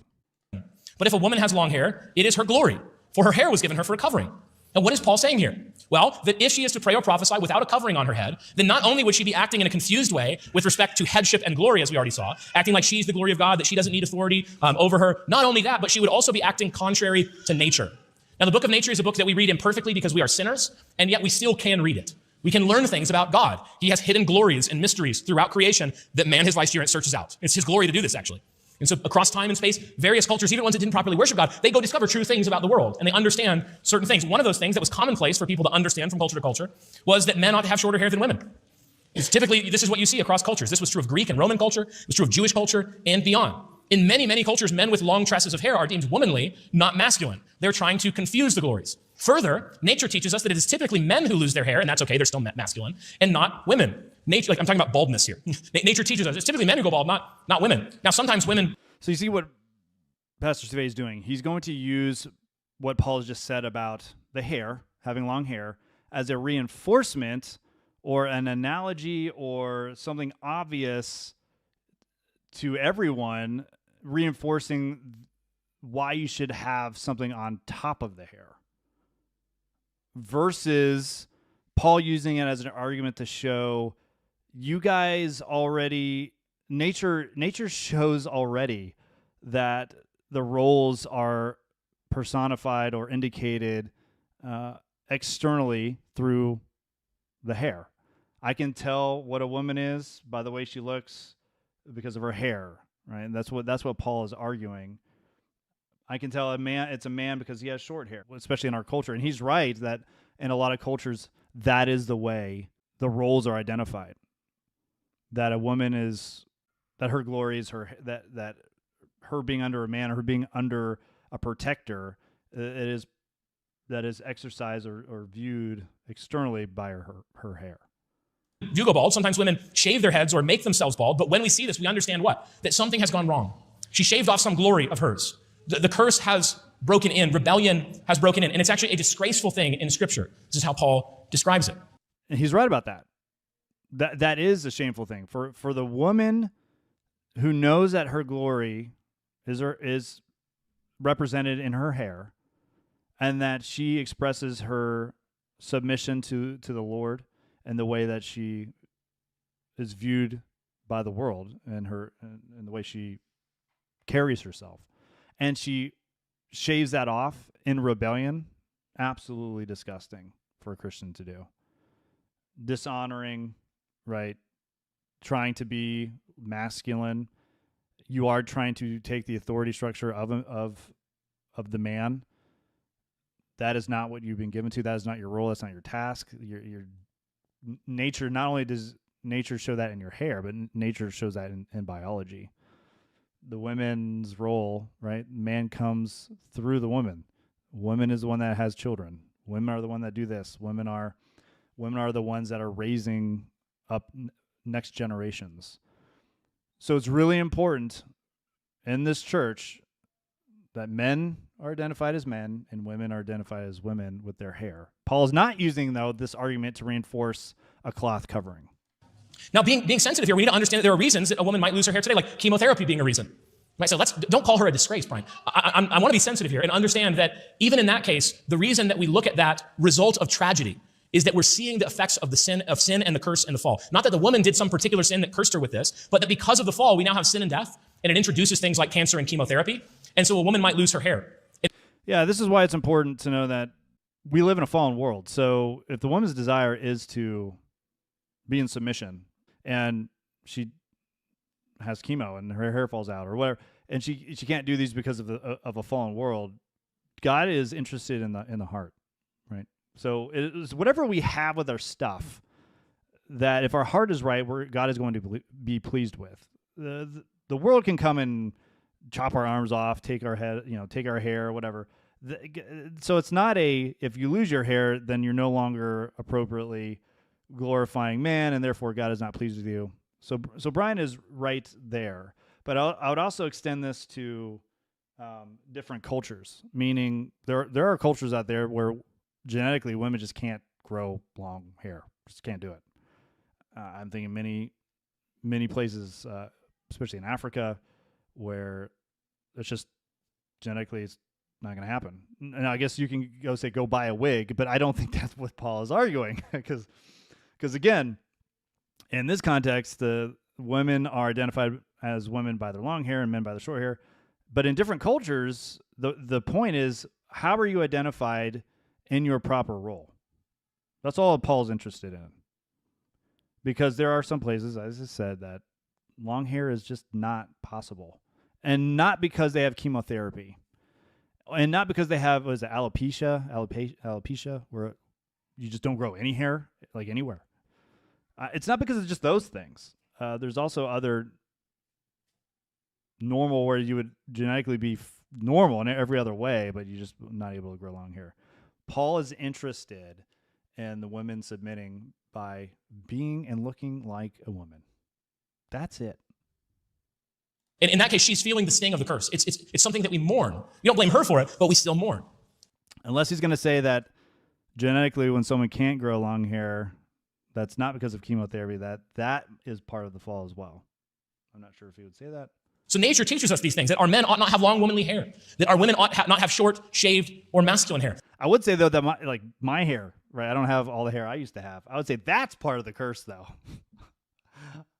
But if a woman has long hair, it is her glory, for her hair was given her for a covering. And what is Paul saying here? Well, that if she is to pray or prophesy without a covering on her head, then not only would she be acting in a confused way with respect to headship and glory, as we already saw, acting like she's the glory of God, that she doesn't need authority over her. Not only that, but she would also be acting contrary to nature. Now, the book of nature is a book that we read imperfectly because we are sinners, and yet we still can read it. We can learn things about God. He has hidden glories and mysteries throughout creation that man, his vicegerent, searches out. It's his glory to do this, actually. And so across time and space, various cultures, even ones that didn't properly worship God, they go discover true things about the world, and they understand certain things. One of those things that was commonplace for people to understand from culture to culture was that men ought to have shorter hair than women. It's typically, this is what you see across cultures. This was true of Greek and Roman culture. It was true of Jewish culture and beyond. In many, many cultures, men with long tresses of hair are deemed womanly, not masculine. They're trying to confuse the glories. Further, nature teaches us that it is typically men who lose their hair, and that's okay, they're still masculine, and not women. Nature, like I'm talking about baldness here. Nature teaches us it's typically men who go bald, not women. Now, sometimes women. So you see what Pastor Suve is doing. He's going to use what Paul has just said about the hair, having long hair, as a reinforcement or an analogy or something obvious to everyone, reinforcing why you should have something on top of the hair, versus Paul using it as an argument to show you guys already, nature shows already that the roles are personified or indicated externally through the hair. I can tell what a woman is by the way she looks because of her hair, right? And that's what Paul is arguing. I can tell it's a man because he has short hair, especially in our culture. And he's right that in a lot of cultures, that is the way the roles are identified. That a woman is, that her glory is her, that her being under a man or her being under a protector, that is exercised or viewed externally by her hair. Do go bald. Sometimes women shave their heads or make themselves bald. But when we see this, we understand what? That something has gone wrong. She shaved off some glory of hers. The curse has broken in. Rebellion has broken in. And it's actually a disgraceful thing in Scripture. This is how Paul describes it. And he's right about that. That is a shameful thing. For the woman who knows that her glory is represented in her hair, and that she expresses her submission to the Lord and the way that she is viewed by the world and the way she carries herself. And she shaves that off in rebellion. Absolutely disgusting for a Christian to do. Dishonoring, right? Trying to be masculine. You are trying to take the authority structure of the man. That is not what you've been given to. That is not your role. That's not your task. Your nature, not only does nature show that in your hair, but nature shows that in biology. the women's role, right? Man comes through the woman. Woman is the one that has children. Women are the one that do this. Women are the ones that are raising up next generations. So it's really important in this church that men are identified as men and women are identified as women with their hair. Paul is not using, though, this argument to reinforce a cloth covering. Now, being sensitive here, we need to understand that there are reasons that a woman might lose her hair today, like chemotherapy being a reason. Right? So don't call her a disgrace, Brian. I want to be sensitive here and understand that even in that case, the reason that we look at that result of tragedy is that we're seeing the effects of the sin and the curse and the fall. Not that the woman did some particular sin that cursed her with this, but that because of the fall, we now have sin and death, and it introduces things like cancer and chemotherapy. And so a woman might lose her hair. Yeah, this is why it's important to know that we live in a fallen world. So if the woman's desire is to be in submission and she has chemo and her hair falls out or whatever, and she can't do these because of a fallen world, God is interested in the heart, right? So it is whatever we have with our stuff, that if our heart is right, God is going to be pleased with. The world can come and chop our arms off, take our head, take our hair, whatever. So it's not if you lose your hair, then you're no longer appropriately glorifying man, and therefore God is not pleased with you. So Brian is right there. But I would also extend this to different cultures, meaning there are cultures out there where genetically women just can't grow long hair, just can't do it. I'm thinking many places, especially in Africa, where it's just genetically it's not going to happen. And I guess you can go buy a wig, but I don't think that's what Paul is arguing, because again, in this context, the women are identified as women by their long hair and men by their short hair. But in different cultures, the point is, how are you identified in your proper role? That's all Paul's interested in. Because there are some places, as I said, that long hair is just not possible. And not because they have chemotherapy. And not because they have, alopecia, where you just don't grow any hair, like anywhere. It's not because it's just those things. There's also other normal where you would genetically be normal in every other way, but you're just not able to grow long hair. Paul is interested in the women submitting by being and looking like a woman. That's it. And in that case, she's feeling the sting of the curse. It's something that we mourn. We don't blame her for it, but we still mourn. Unless he's going to say that genetically when someone can't grow long hair, that's not because of chemotherapy, that is part of the fall as well. I'm not sure if he would say that. So nature teaches us these things, that our men ought not have long womanly hair, that our women ought not have short, shaved, or masculine hair. I would say, though, that my hair, right, I don't have all the hair I used to have. I would say that's part of the curse, though.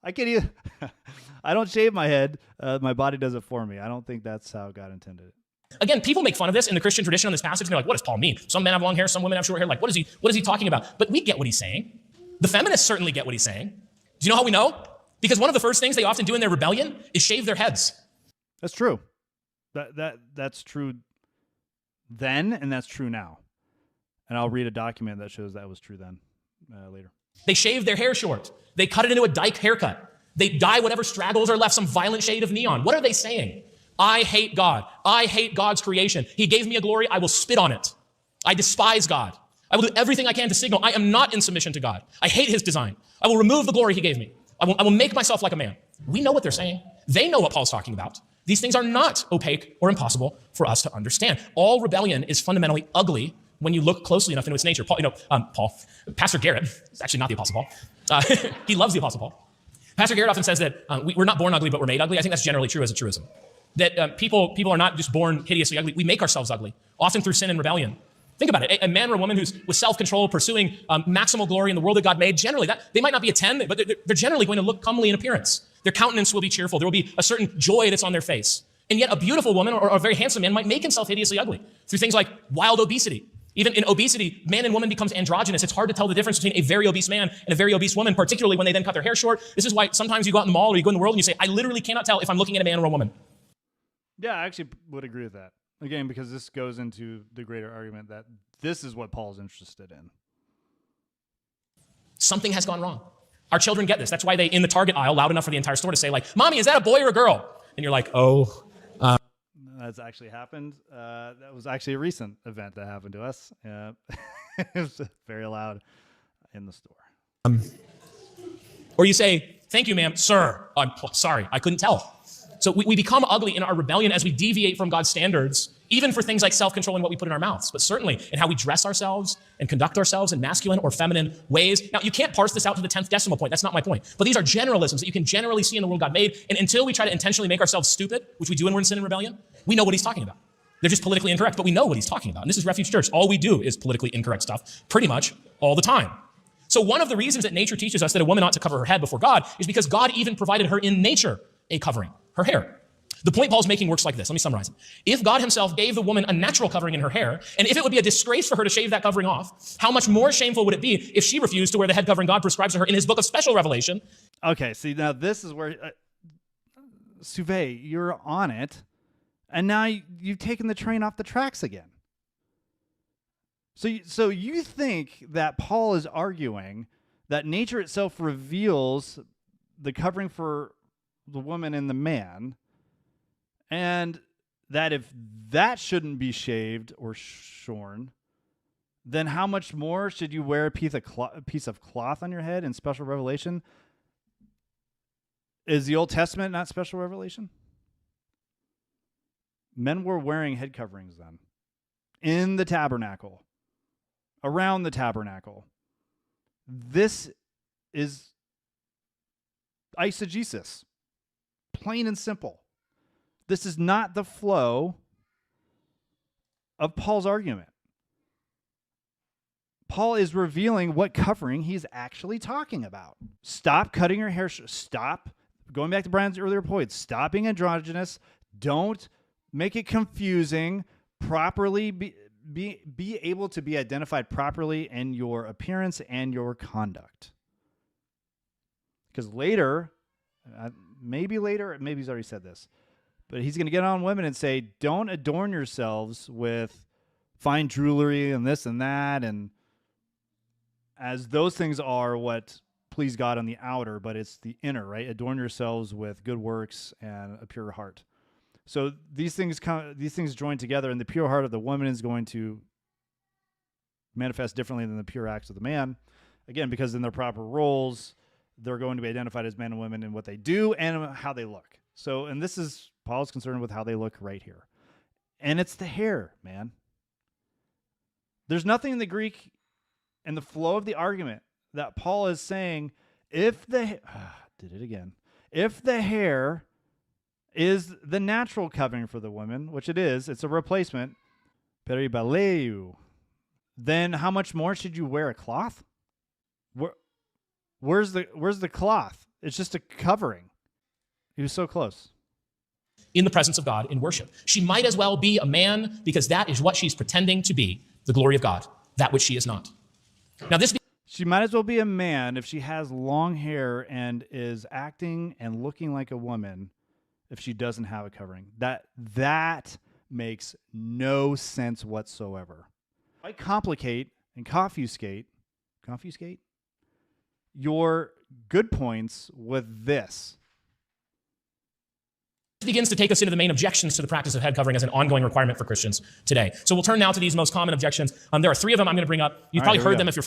I don't shave my head. My body does it for me. I don't think that's how God intended it. Again, people make fun of this in the Christian tradition on this passage, and they're like, what does Paul mean? Some men have long hair, some women have short hair. Like, what is he talking about? But we get what he's saying. The feminists certainly get what he's saying. Do you know how we know? Because one of the first things they often do in their rebellion is shave their heads. That's true. That's true then, and that's true now. And I'll read a document that shows that was true then later. They shave their hair short. They cut it into a dyke haircut. They dye whatever straggles are left some violent shade of neon. What are they saying? I hate God. I hate God's creation. He gave me a glory. I will spit on it. I despise God. I will do everything I can to signal I am not in submission to God. I hate his design. I will remove the glory he gave me. I will make myself like a man. We know what they're saying. They know what Paul's talking about. These things are not opaque or impossible for us to understand. All rebellion is fundamentally ugly when you look closely enough into its nature. Pastor Garrett, is actually not the Apostle Paul. He loves the Apostle Paul. Pastor Garrett often says that we're not born ugly, but we're made ugly. I think that's generally true as a truism. That people are not just born hideously ugly. We make ourselves ugly, often through sin and rebellion. Think about it. A man or a woman who's with self-control, pursuing maximal glory in the world that God made, generally, they might not be a 10, but they're generally going to look comely in appearance. Their countenance will be cheerful. There will be a certain joy that's on their face. And yet a beautiful woman or a very handsome man might make himself hideously ugly through things like wild obesity. Even in obesity, man and woman becomes androgynous. It's hard to tell the difference between a very obese man and a very obese woman, particularly when they then cut their hair short. This is why sometimes you go out in the mall or you go in the world and you say, I literally cannot tell if I'm looking at a man or a woman. Yeah, I actually would agree with that. Again, because this goes into the greater argument that this is what Paul's interested in. Something has gone wrong. Our children get this. That's why they, in the Target aisle, loud enough for the entire store to say, like, Mommy, is that a boy or a girl? And you're like, oh. That's actually happened. That was actually a recent event that happened to us. It was very loud in the store. Or you say, thank you, ma'am, sir. I'm sorry, I couldn't tell. So we become ugly in our rebellion as we deviate from God's standards, even for things like self-control and what we put in our mouths, but certainly in how we dress ourselves and conduct ourselves in masculine or feminine ways. Now, you can't parse this out to the 10th decimal point. That's not my point. But these are generalisms that you can generally see in the world God made. And until we try to intentionally make ourselves stupid, which we do when we're in sin and rebellion, we know what he's talking about. They're just politically incorrect, but we know what he's talking about. And this is Refuge Church. All we do is politically incorrect stuff pretty much all the time. So one of the reasons that nature teaches us that a woman ought to cover her head before God is because God even provided her in nature a covering, her hair. The point Paul's making works like this. Let me summarize it. If God himself gave the woman a natural covering in her hair, and if it would be a disgrace for her to shave that covering off, how much more shameful would it be if she refused to wear the head covering God prescribes to her in his book of special revelation? Okay, see, now this is where, Suve, you're on it, and now you've taken the train off the tracks again. So you think that Paul is arguing that nature itself reveals the covering for the woman and the man, and that if that shouldn't be shaved or shorn, then how much more should you wear a piece of cloth on your head in special revelation? Is the Old Testament not special revelation? Men were wearing head coverings then in the tabernacle, around the tabernacle. This is eisegesis, plain and simple. This is not the flow of Paul's argument. Paul is revealing what covering he's actually talking about. Stop cutting your hair. Stop, going back to Brian's earlier point, stop being androgynous. Don't make it confusing. Properly be able to be identified properly in your appearance and your conduct. Because later, maybe he's already said this, but he's going to get on women and say, don't adorn yourselves with fine jewelry and this and that, and as those things are what please God on the outer, but it's the inner, right? Adorn yourselves with good works and a pure heart. So these things join together, and the pure heart of the woman is going to manifest differently than the pure acts of the man. Again, because in their proper roles, they're going to be identified as men and women in what they do and how they look. So, and this is Paul's concerned with how they look right here. And it's the hair, man. There's nothing in the Greek and the flow of the argument that Paul is saying, if the hair is the natural covering for the women, which it is, it's a replacement, peribaleu, then how much more should you wear a cloth? Where's the cloth? It's just a covering. He was so close. In the presence of God in worship. She might as well be a man because that is what she's pretending to be, the glory of God, that which she is not. Now she might as well be a man if she has long hair and is acting and looking like a woman if she doesn't have a covering. That makes no sense whatsoever. I complicate and confuscate your good points with this. begins to take us into the main objections to the practice of head covering as an ongoing requirement for Christians today. So we'll turn now to these most common objections. There are three of them I'm going to bring up. You've probably heard them if you're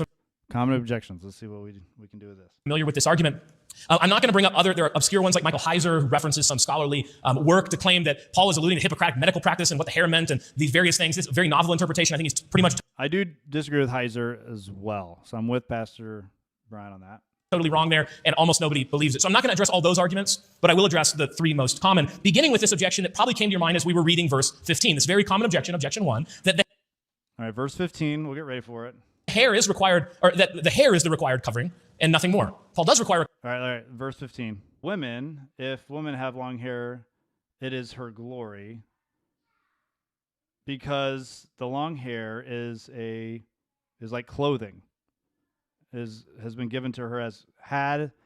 common objections. Let's see what we can do with this. Familiar with this argument. I'm not going to bring up there are obscure ones like Michael Heiser, who references some scholarly work to claim that Paul is alluding to Hippocratic medical practice and what the hair meant and these various things. This is a very novel interpretation. I think he's pretty much... I do disagree with Heiser as well. So I'm with Pastor Brian on that. Totally wrong there, and almost nobody believes it. So I'm not going to address all those arguments, but I will address the three most common, beginning with this objection that probably came to your mind as we were reading verse 15. This very common objection, objection 1, that the all right, verse 15, we'll get ready for it. Hair is required, or that the hair is the required covering and nothing more. Paul does require... All right, verse 15. Women, if women have long hair, it is her glory, because the long hair is like clothing. Has been given to her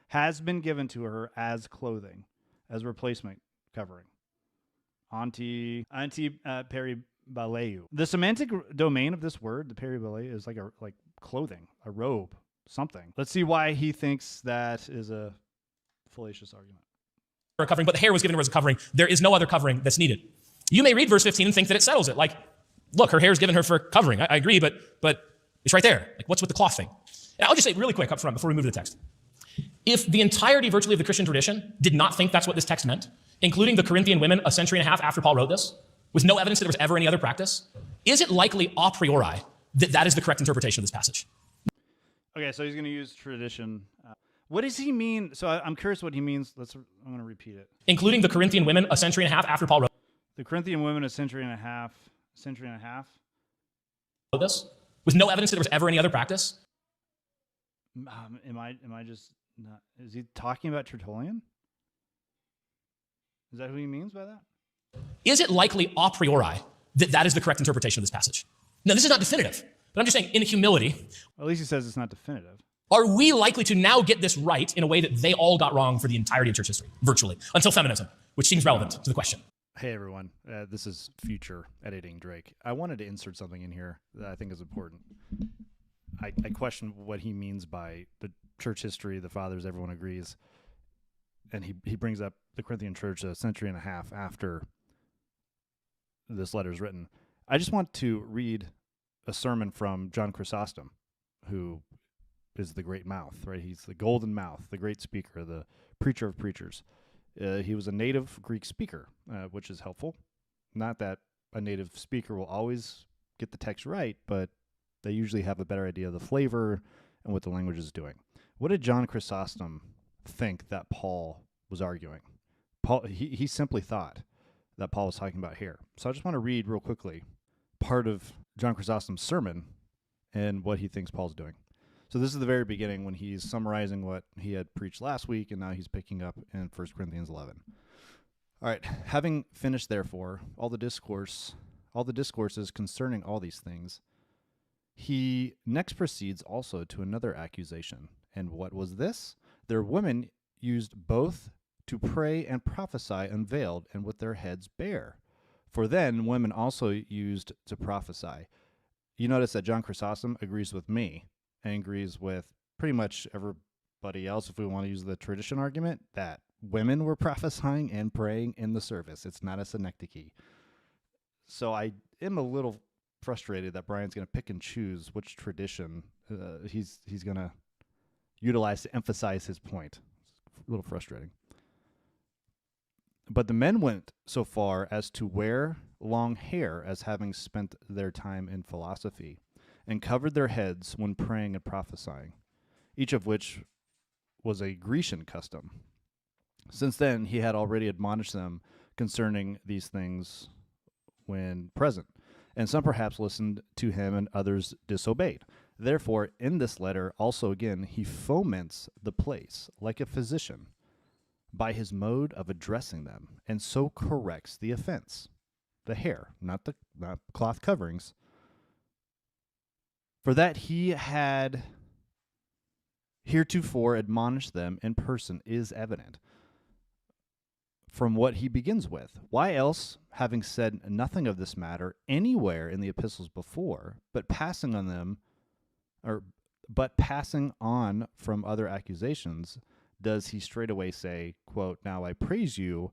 has been given to her as clothing, as replacement covering. Anti peribaleu. The semantic domain of this word, the peribaleu, is like clothing, a robe, something. Let's see why he thinks that is a fallacious argument. a covering, but the hair was given her as a covering. There is no other covering that's needed. You may read verse 15 and think that it settles it. Like, look, her hair is given her for covering. I agree, but it's right there. Like, what's with the cloth thing? And I'll just say really quick up front before we move to the text. If the entirety virtually of the Christian tradition did not think that's what this text meant, including the Corinthian women a century and a half after Paul wrote this, with no evidence that there was ever any other practice, is it likely a priori that that is the correct interpretation of this passage? Okay, so he's going to use tradition. What does he mean? So I'm curious what he means. I'm going to repeat it. Including the Corinthian women a century and a half after Paul wrote The Corinthian women a century and a half. this, with no evidence that there was ever any other practice. Am I just not? Is he talking about Tertullian? Is that who he means by that? Is it likely a priori that that is the correct interpretation of this passage? Now, this is not definitive, but I'm just saying in humility, At least he says it's not definitive. are we likely to now get this right in a way that they all got wrong for the entirety of church history, virtually, until feminism, which seems relevant to the question? Hey everyone, this is Future Editing Drake. I wanted to insert something in here that I think is important. I question what he means by the church history, the fathers, everyone agrees. And he brings up the Corinthian church a century and a half after this letter is written. I just want to read a sermon from John Chrysostom, who is the great mouth, right? He's the golden mouth, the great speaker, the preacher of preachers. He was a native Greek speaker, which is helpful. Not that a native speaker will always get the text right, but they usually have a better idea of the flavor and what the language is doing. What did John Chrysostom think that Paul was arguing? He simply thought that Paul was talking about hair. So I just want to read real quickly part of John Chrysostom's sermon and what he thinks Paul's doing. So this is the very beginning when he's summarizing what he had preached last week, and now he's picking up in 1 Corinthians 11. All right, having finished, therefore, all the discourses concerning all these things, he next proceeds also to another accusation. And what was this? Their women used both to pray and prophesy unveiled and with their heads bare. For then women also used to prophesy. You notice that John Chrysostom agrees with me and agrees with pretty much everybody else, if we want to use the tradition argument, that women were prophesying and praying in the service. It's not a synecdoche. So I am a little frustrated that Brian's going to pick and choose which tradition he's going to utilize to emphasize his point. It's a little frustrating. But the men went so far as to wear long hair as having spent their time in philosophy, and covered their heads when praying and prophesying, each of which was a Grecian custom. Since then he had already admonished them concerning these things when present, and some perhaps listened to him and others disobeyed. Therefore, in this letter also again he foments the place, like a physician, by his mode of addressing them, and so corrects the offense, the hair, not cloth coverings, for that he had heretofore admonished them in person is evident from what he begins with. Why else, having said nothing of this matter anywhere in the epistles before, but passing on from other accusations, does he straightway say, quote, "Now I praise you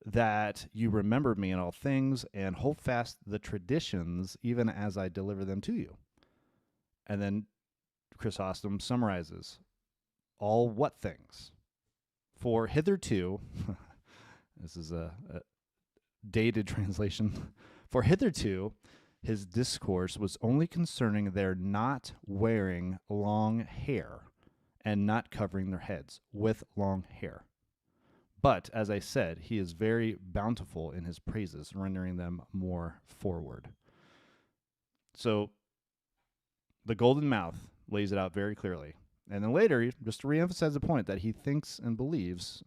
that you remember me in all things and hold fast the traditions even as I deliver them to you." And then Chrysostom summarizes all what things? For hitherto, this is a dated translation, for hitherto his discourse was only concerning their not wearing long hair and not covering their heads with long hair. But, as I said, he is very bountiful in his praises, rendering them more forward. So, the golden mouth lays it out very clearly. And then later, just to reemphasize the point that he thinks and believes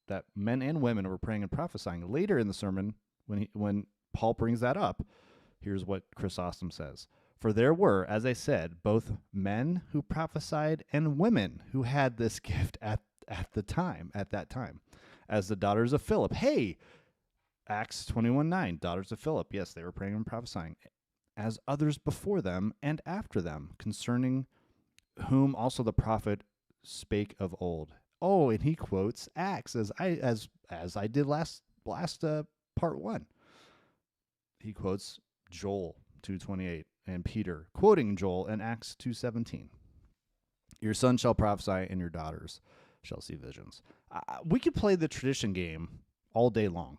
that men and women were praying and prophesying. Later in the sermon, when Paul brings that up, here's what Chrysostom says. For there were, as I said, both men who prophesied and women who had this gift at that time, as the daughters of Philip. Hey, Acts 21:9, daughters of Philip. Yes, they were praying and prophesying, as others before them and after them, concerning whom also the prophet spake of old. Oh, and he quotes Acts as I did last part 1. He quotes Joel 2:28 and Peter quoting Joel in Acts 2:17. Your son shall prophesy and your daughters shall see visions. We could play the tradition game all day long.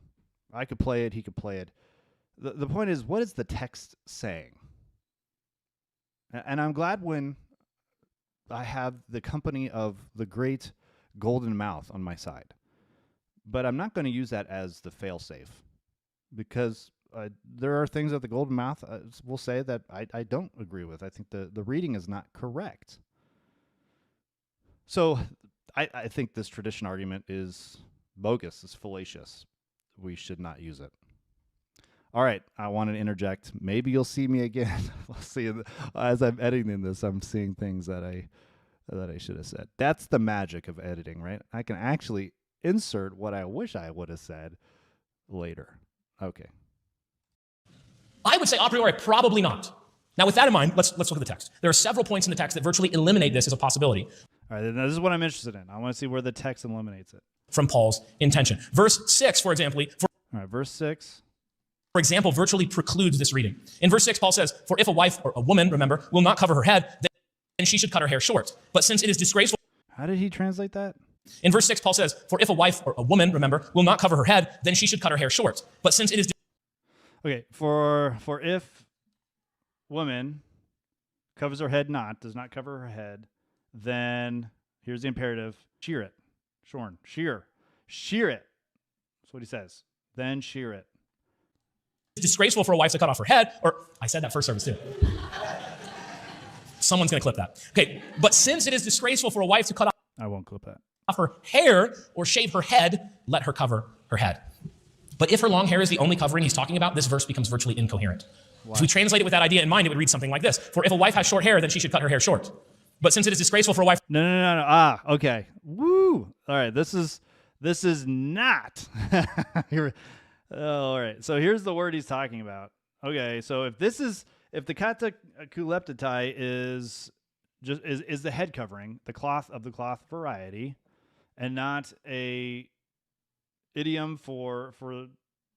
I could play it. He could play it. The point is, what is the text saying? And I'm glad when I have the company of the great golden mouth on my side. But I'm not going to use that as the fail-safe, because there are things that the golden mouth will say that I don't agree with. I think the reading is not correct. So I think this tradition argument is bogus, it's fallacious. We should not use it. All right, I want to interject. Maybe you'll see me again. We'll see. As I'm editing this, I'm seeing things that I should have said. That's the magic of editing, right? I can actually insert what I wish I would have said later. Okay. I would say a priori, probably not. Now, with that in mind, let's look at the text. There are several points in the text that virtually eliminate this as a possibility. All right, now this is what I'm interested in. I want to see where the text eliminates it. From Paul's intention. Verse 6, for example, All right, verse 6. For example, virtually precludes this reading. In verse 6, Paul says, for if a wife, or a woman, remember, will not cover her head, then she should cut her hair short. But since it is disgraceful... How did he translate that? In verse 6, Paul says, for if a wife, or a woman, remember, will not cover her head, then she should cut her hair short. But since it is... Okay, for if woman covers her head not, does not cover her head, then here's the imperative, shear it. Shorn, shear it. That's what he says. Then shear it. It's disgraceful for a wife to cut off her head, or I said that first service too. Someone's going to clip that. Okay, but since it is disgraceful for a wife to cut I won't clip that. off her hair or shave her head, let her cover her head. But if her long hair is the only covering he's talking about, this verse becomes virtually incoherent. Wow. If we translate it with that idea in mind, it would read something like this. For if a wife has short hair, then she should cut her hair short. But since it is disgraceful for a wife... No. Okay. Woo. All right, this is not... all right, so here's the word he's talking about. Okay, so if the kata kuleptatai is the head covering, the cloth of the cloth variety, and not a idiom for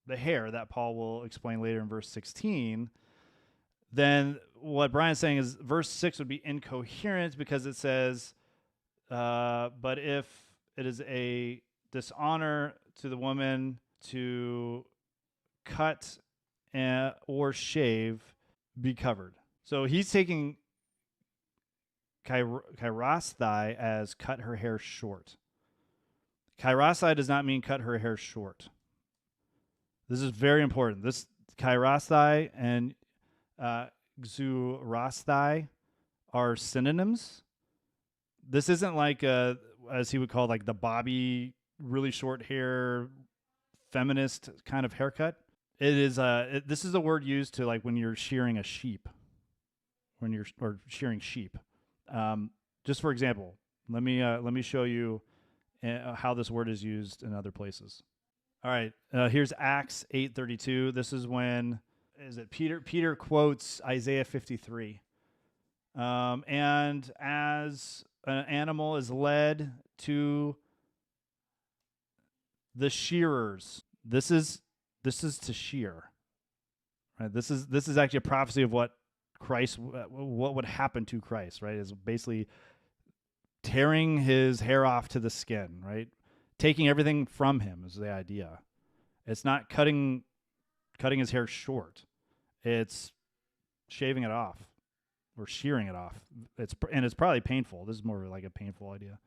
the hair that Paul will explain later in verse 16, then what Brian's saying is verse 6 would be incoherent because it says, but if it is a dishonor to the woman to cut or shave, be covered. So he's taking kairasthai as cut her hair short. Kairasthai does not mean cut her hair short. This is very important. This kairasthai and xurasthai are synonyms. This isn't like as he would call like the Bobby, really short hair, feminist kind of haircut. It is this is a word used to like when you're shearing a sheep, or shearing sheep. Just for example, let me show you how this word is used in other places. All right, here's Acts 8:32. This is when Peter quotes Isaiah 53. And as an animal is led to the shearers, this is to shear. Right? This is actually a prophecy of what would happen to Christ. Right? Is basically tearing his hair off to the skin. Right? Taking everything from him is the idea. It's not cutting his hair short. It's shaving it off or shearing it off. It's probably painful. This is more like a painful idea.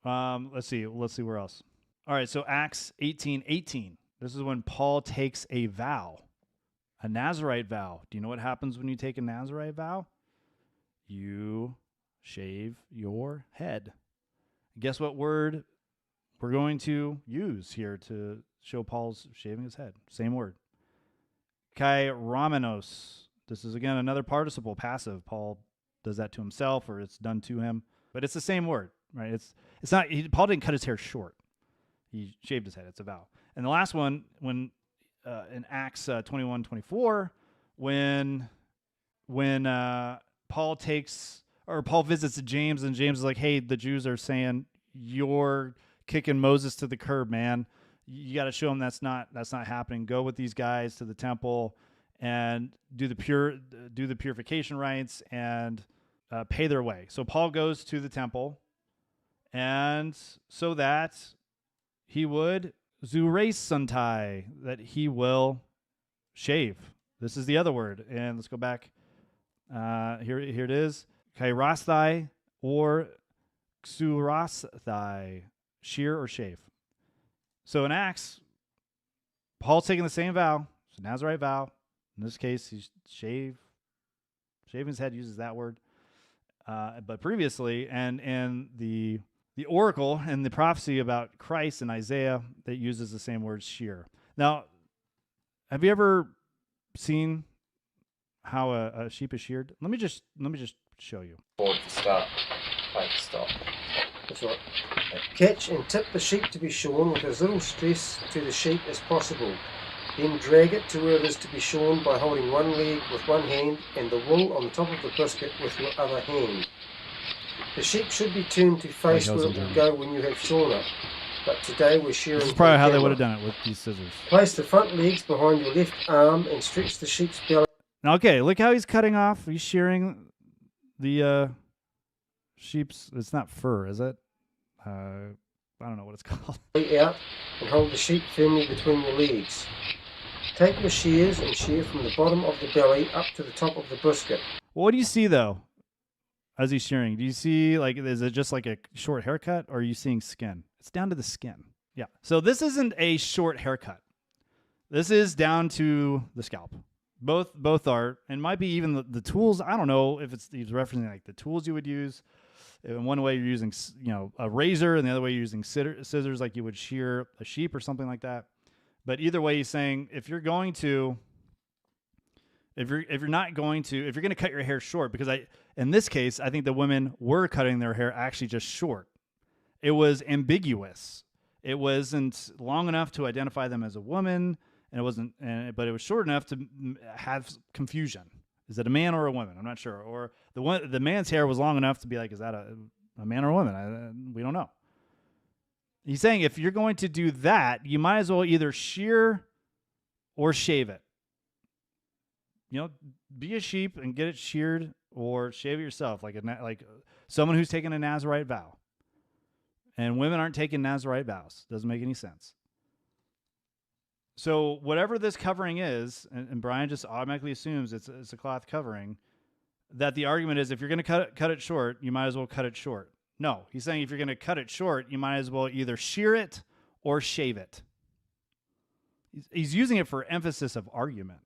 Let's see where else. All right, so Acts 18:18. This is when Paul takes a vow, a Nazirite vow. Do you know what happens when you take a Nazirite vow? You shave your head. Guess what word we're going to use here to show Paul's shaving his head? Same word. Kairamenos. This is, again, another participle, passive. Paul does that to himself, or it's done to him. But it's the same word, right? It's not. Paul didn't cut his hair short. He shaved his head. It's a vow. And the last one, when in Acts 21:24, when Paul visits James, and James is like, "Hey, the Jews are saying you're kicking Moses to the curb, man. You got to show them that's not happening. Go with these guys to the temple and do the purification rites and pay their way. So Paul goes to the temple, and so that he would zuresantai, that he will shave. This is the other word, and let's go back. Here it is, kairasthai or xurasthai, shear or shave. So in Acts, Paul's taking the same vow, it's a Nazirite vow. In this case, he's shaving his head, uses that word. But previously, and in the oracle and the prophecy about Christ in Isaiah, that uses the same word, shear. Now, have you ever seen how a sheep is sheared? Let me just show you. Forward to start. Right, stop. That's right. Catch and tip the sheep to be shorn with as little stress to the sheep as possible. Then drag it to where it is to be shorn by holding one leg with one hand and the wool on the top of the brisket with your other hand. The sheep should be turned to face where it will go when you have shorn it. But today we're shearing. This is probably how they would have done it with these scissors. Place the front legs behind your left arm and stretch the sheep's belly. Okay, look how he's cutting off. He's shearing the sheep's. It's not fur, is it? I don't know what it's called. Out and hold the sheep firmly between your legs. Take your shears and shear from the bottom of the belly up to the top of the brisket. Well, what do you see though, as he's shearing? Do you see, like, is it just like a short haircut, or are you seeing skin? It's down to the skin. Yeah. So this isn't a short haircut. This is down to the scalp. Both are, and might be even the tools. I don't know if he's referencing like the tools you would use. In one way, you're using a razor, and the other way, you're using scissors, like you would shear a sheep or something like that. But either way, he's saying if you're going to cut your hair short, because in this case, I think the women were cutting their hair actually just short. It was ambiguous. It wasn't long enough to identify them as a woman, and it wasn't, but it was short enough to have confusion. Is it a man or a woman? I'm not sure. Or the man's hair was long enough to be like, is that a man or a woman? We don't know. He's saying if you're going to do that, you might as well either shear or shave it. Be a sheep and get it sheared, or shave it yourself, like someone who's taken a Nazirite vow. And women aren't taking Nazirite vows. Doesn't make any sense. So whatever this covering is, and Brian just automatically assumes it's a cloth covering, that the argument is if you're going to cut it short, you might as well cut it short. No, he's saying if you're going to cut it short, you might as well either shear it or shave it. He's using it for emphasis of argument.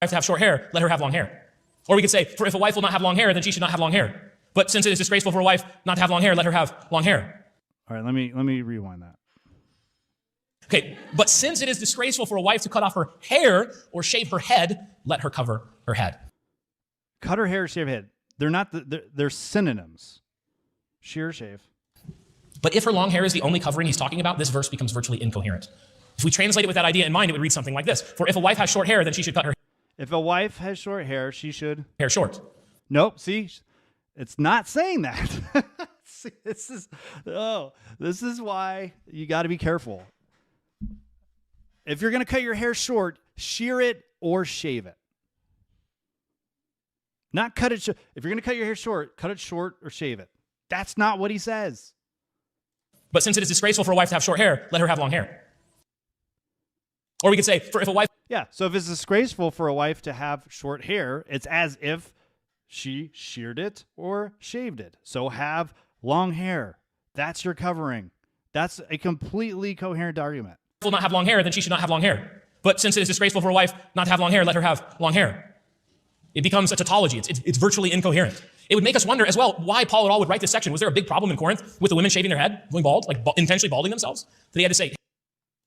I have to have short hair, let her have long hair. Or we could say, for if a wife will not have long hair, then she should not have long hair. But since it is disgraceful for a wife not to have long hair, let her have long hair. All right, let me rewind that. Okay, but since it is disgraceful for a wife to cut off her hair or shave her head, let her cover her head. Cut her hair, shave her head. They're synonyms. Shear, shave. But if her long hair is the only covering he's talking about, this verse becomes virtually incoherent. If we translate it with that idea in mind, it would read something like this. For if a wife has short hair, then she should cut her If a wife has short hair, she should hair short. Nope, see? It's not saying that. See, this is why you got to be careful. If you're going to cut your hair short, shear it or shave it. Not cut it. If you're going to cut your hair short, cut it short or shave it. That's not what he says. But since it is disgraceful for a wife to have short hair, let her have long hair. Or we could say, for if a wife... Yeah, so if it's disgraceful for a wife to have short hair, it's as if she sheared it or shaved it. So have long hair. That's your covering. That's a completely coherent argument. Will not have long hair, then she should not have long hair. But since it is disgraceful for a wife not to have long hair, let her have long hair. It becomes a tautology. It's virtually incoherent. It would make us wonder as well why Paul at all would write this section. Was there a big problem in Corinth with the women shaving their head, going bald, like intentionally balding themselves? That he had to say,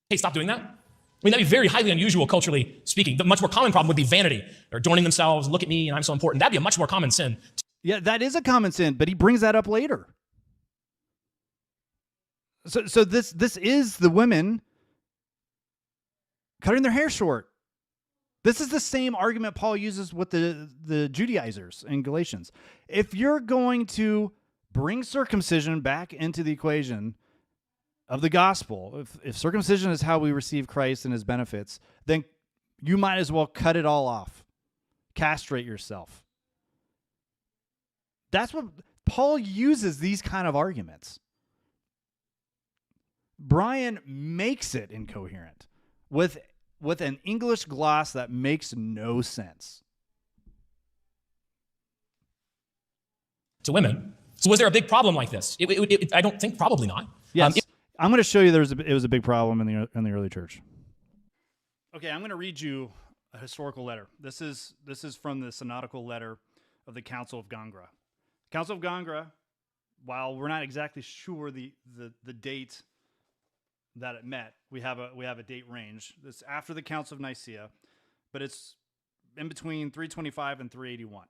hey, stop doing that? I mean, that'd be very highly unusual culturally speaking. The much more common problem would be vanity. They're adorning themselves, look at me, and I'm so important. That'd be a much more common sin. Yeah, that is a common sin, but he brings that up later. So this is the women cutting their hair short. This is the same argument Paul uses with the Judaizers in Galatians. If you're going to bring circumcision back into the equation, of the gospel, if circumcision is how we receive Christ and his benefits, then you might as well cut it all off. Castrate yourself. That's what Paul uses, these kind of arguments. Brian makes it incoherent with an English gloss that makes no sense. To women. So was there a big problem like this? I don't think, probably not. Yes. I'm going to show you it was a big problem in the early church. Okay, I'm going to read you a historical letter. This is from the synodical letter of the Council of Gangra. Council of Gangra, while we're not exactly sure the date that it met, we have a date range. It's after the Council of Nicaea, but it's in between 325 and 381.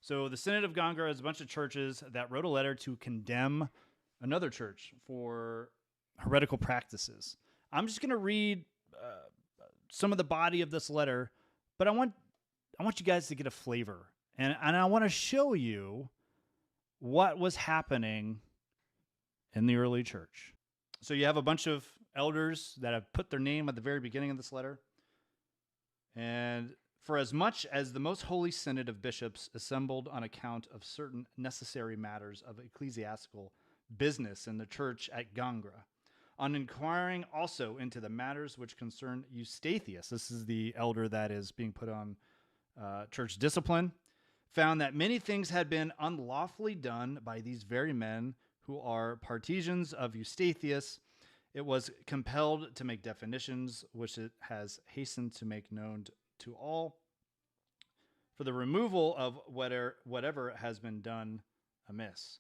So the Synod of Gangra is a bunch of churches that wrote a letter to condemn another church for heretical practices. I'm just going to read some of the body of this letter, but I want you guys to get a flavor, and I want to show you what was happening in the early church. So you have a bunch of elders that have put their name at the very beginning of this letter. And for as much as the most holy synod of bishops assembled on account of certain necessary matters of ecclesiastical business in the church at Gangra, on inquiring also into the matters which concern Eustathius, this is the elder that is being put on church discipline, found that many things had been unlawfully done by these very men who are partisans of Eustathius, it was compelled to make definitions, which it has hastened to make known to all, for the removal of whatever has been done amiss.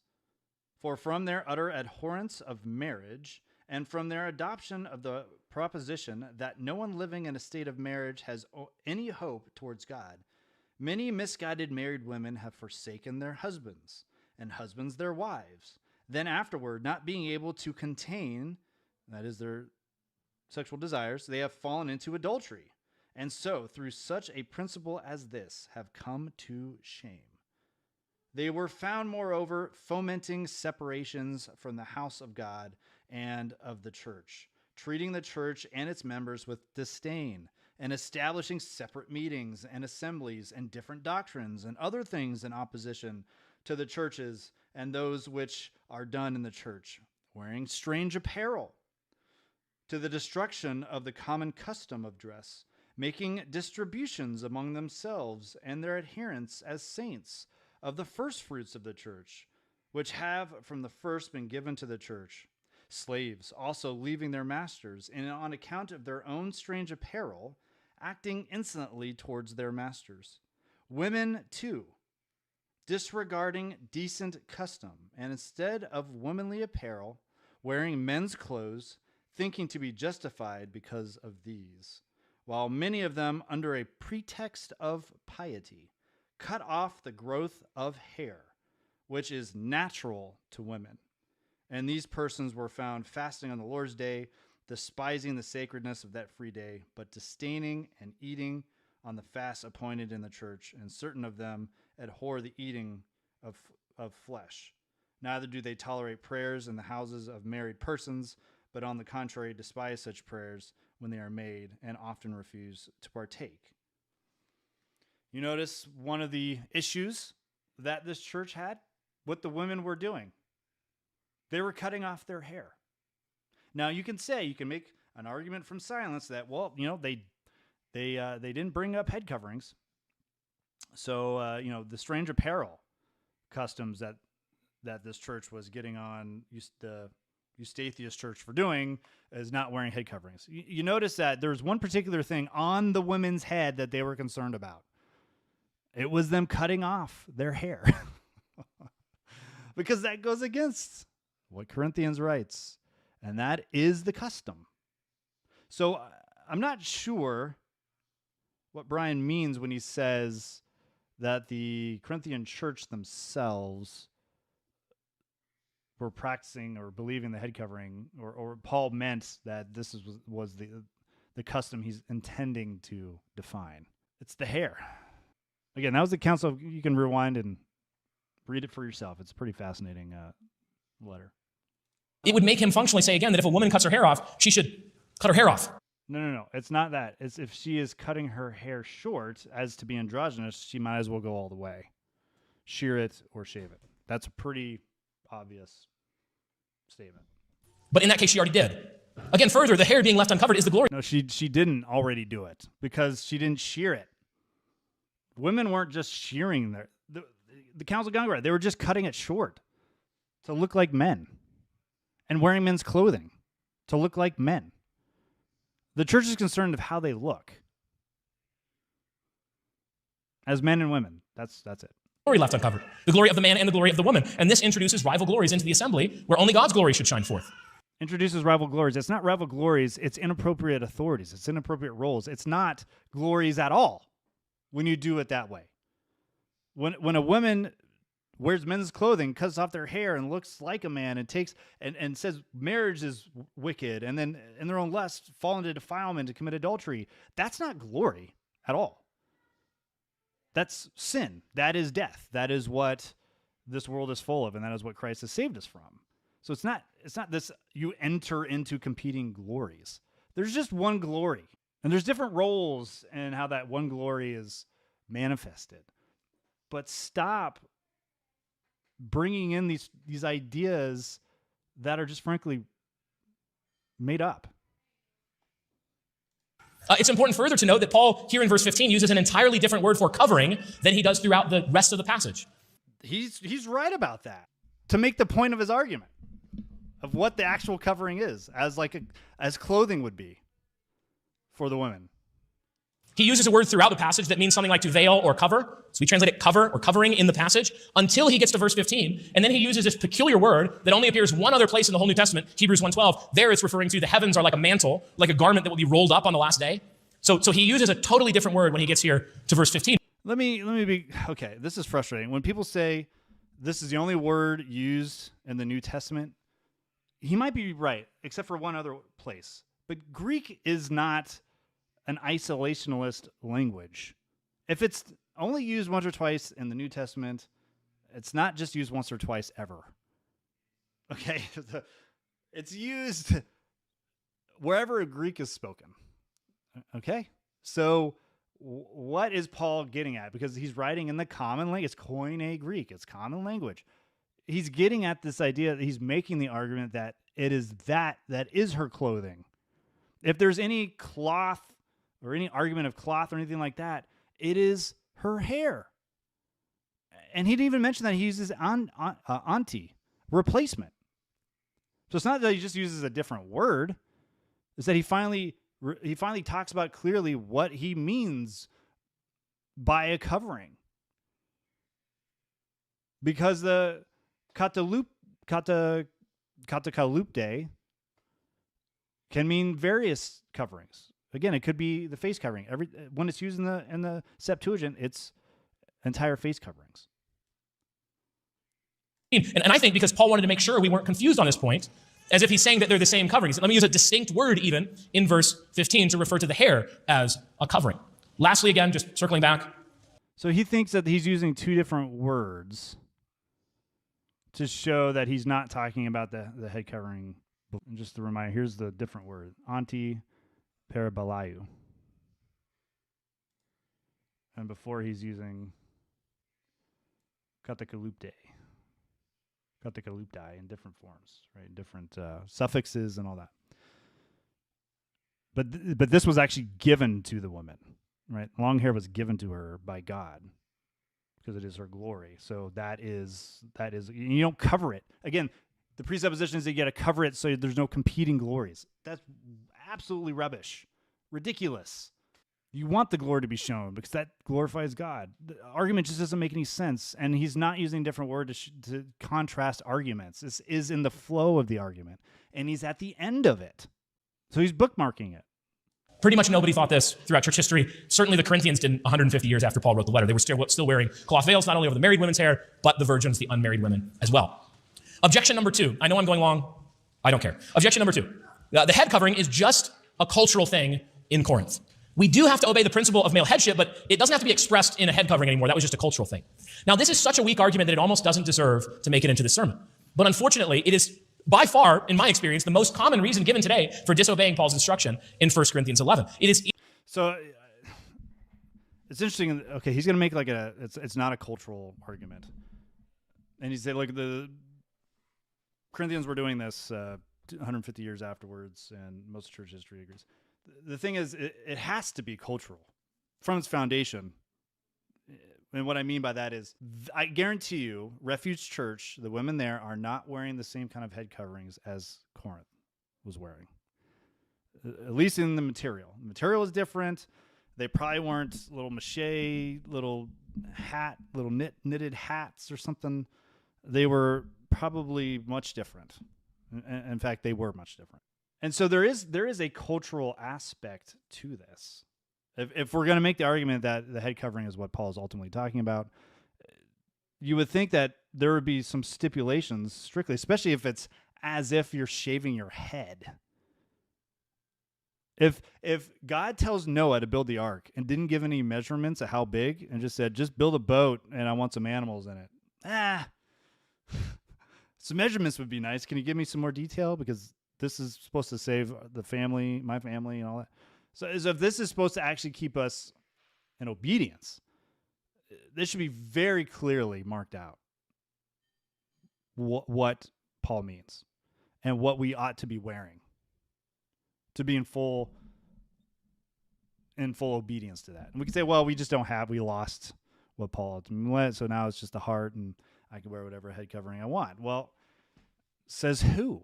For from their utter abhorrence of marriage, and from their adoption of the proposition that no one living in a state of marriage has any hope towards God, many misguided married women have forsaken their husbands, and husbands their wives. Then afterward, not being able to contain, that is their sexual desires, they have fallen into adultery, and so through such a principle as this have come to shame. They were found, moreover, fomenting separations from the house of God and of the church, treating the church and its members with disdain, and establishing separate meetings and assemblies and different doctrines and other things in opposition to the churches and those which are done in the church, wearing strange apparel, to the destruction of the common custom of dress, making distributions among themselves and their adherents as saints of the first fruits of the church, which have from the first been given to the church. Slaves also leaving their masters, and on account of their own strange apparel, acting insolently towards their masters. Women, too, disregarding decent custom, and instead of womanly apparel, wearing men's clothes, thinking to be justified because of these, while many of them, under a pretext of piety, cut off the growth of hair, which is natural to women. And these persons were found fasting on the Lord's day, despising the sacredness of that free day, but disdaining and eating on the fast appointed in the church, and certain of them abhor the eating of flesh. Neither do they tolerate prayers in the houses of married persons, but on the contrary despise such prayers when they are made, and often refuse to partake. You notice one of the issues that this church had, what the women were doing. They were cutting off their hair. Now you can make an argument from silence that, well, they didn't bring up head coverings. So, the strange apparel customs that this church was getting on the Eustathius church for doing is not wearing head coverings. You notice that there's one particular thing on the women's head that they were concerned about. It was them cutting off their hair. Because that goes against what Corinthians writes, and that is the custom. So I'm not sure what Brian means when he says that the Corinthian church themselves were practicing or believing the head covering, or Paul meant that this was the custom he's intending to define. It's the hair. Again, that was the council. You can rewind and read it for yourself. It's a pretty fascinating letter. It would make him functionally say again that if a woman cuts her hair off, she should cut her hair off. No. It's not that. It's if she is cutting her hair short as to be androgynous, she might as well go all the way. Shear it or shave it. That's a pretty obvious statement. But in that case, she already did. Again, further, the hair being left uncovered is the glory. No, she didn't already do it because she didn't shear it. Women weren't just shearing the Council of Congress. They were just cutting it short to look like men and wearing men's clothing to look like men. The church is concerned of how they look as men and women. That's it. Glory left uncovered. The glory of the man and the glory of the woman. And this introduces rival glories into the assembly where only God's glory should shine forth. Introduces rival glories. It's not rival glories. It's inappropriate authorities. It's inappropriate roles. It's not glories at all when you do it that way. When a woman wears men's clothing, cuts off their hair and looks like a man and takes and says marriage is wicked and then in their own lust fall into defilement to commit adultery, that's not glory at all. That's sin. That is death. That is what this world is full of, and that is what Christ has saved us from. So it's not this you enter into competing glories. There's just one glory. And there's different roles in how that one glory is manifested. But stop bringing in these ideas that are just frankly made up. It's important further to note that Paul here in verse 15 uses an entirely different word for covering than he does throughout the rest of the passage. He's right about that. To make the point of his argument of what the actual covering is, as clothing would be for the women. He uses a word throughout the passage that means something like to veil or cover. So we translate it cover or covering in the passage until he gets to verse 15. And then he uses this peculiar word that only appears one other place in the whole New Testament, Hebrews 1:12. There it's referring to the heavens are like a mantle, like a garment that will be rolled up on the last day. So he uses a totally different word when he gets here to verse 15. Let me be, okay, this is frustrating. When people say this is the only word used in the New Testament, he might be right, except for one other place. But Greek is not an isolationist language. If it's only used once or twice in the New Testament, it's not just used once or twice ever. Okay? It's used wherever Greek is spoken. Okay? So what is Paul getting at? Because he's writing in the common language. It's Koine Greek. It's common language. He's getting at this idea that he's making the argument that it is that is her clothing. If there's any cloth or any argument of cloth or anything like that, it is her hair. And he didn't even mention that he uses anti, replacement. So it's not that he just uses a different word. It's that he finally talks about clearly what he means by a covering. Because the katakalupte can mean various coverings. Again, it could be the face covering. When it's used in the Septuagint, it's entire face coverings. And I think because Paul wanted to make sure we weren't confused on this point, as if he's saying that they're the same coverings. Let me use a distinct word even in verse 15 to refer to the hair as a covering. Lastly, again, just circling back. So he thinks that he's using two different words to show that he's not talking about the head covering. And just to remind, here's the different word. Anti-parabalayu. And before he's using katakalupte in different forms, right? Different suffixes and all that. But this was actually given to the woman, right? Long hair was given to her by God because it is her glory. So that is you don't cover it. Again, the presupposition is that you got to cover it so there's no competing glories. That's absolutely rubbish, ridiculous. You want the glory to be shown because that glorifies God. The argument just doesn't make any sense, and he's not using a different word to contrast arguments. This is in the flow of the argument, and he's at the end of it. So he's bookmarking it. Pretty much nobody thought this throughout church history. Certainly the Corinthians didn't 150 years after Paul wrote the letter. They were still wearing cloth veils, not only over the married women's hair, but the virgins, the unmarried women as well. Objection number 2. I know I'm going long. I don't care. Objection number 2. The head covering is just a cultural thing in Corinth. We do have to obey the principle of male headship, but it doesn't have to be expressed in a head covering anymore. That was just a cultural thing. Now, this is such a weak argument that it almost doesn't deserve to make it into the sermon. But unfortunately, it is by far, in my experience, the most common reason given today for disobeying Paul's instruction in 1 Corinthians 11. It is So it's interesting. Okay, he's going to make like it's not a cultural argument. And he said, like, the Corinthians were doing this 150 years afterwards, and most church history agrees. The thing is, it has to be cultural from its foundation. And what I mean by that is, I guarantee you, Refuge Church, the women there are not wearing the same kind of head coverings as Corinth was wearing, at least in the material. The material is different. They probably weren't little mache, little knitted hats or something. They were probably much different. In fact, they were much different. And so there is a cultural aspect to this. If we're going to make the argument that the head covering is what Paul is ultimately talking about, you would think that there would be some stipulations strictly, especially if it's as if you're shaving your head. If God tells Noah to build the ark and didn't give any measurements of how big and just said, just build a boat and I want some animals in it. Some measurements would be nice. Can you give me some more detail? Because this is supposed to save the family, my family, and all that. So as if this is supposed to actually keep us in obedience, this should be very clearly marked out what Paul means and what we ought to be wearing to be in full obedience to that. And we can say, well, we just don't have, we lost what Paul ultimately went, so now it's just the heart and I can wear whatever head covering I want. Well, says who?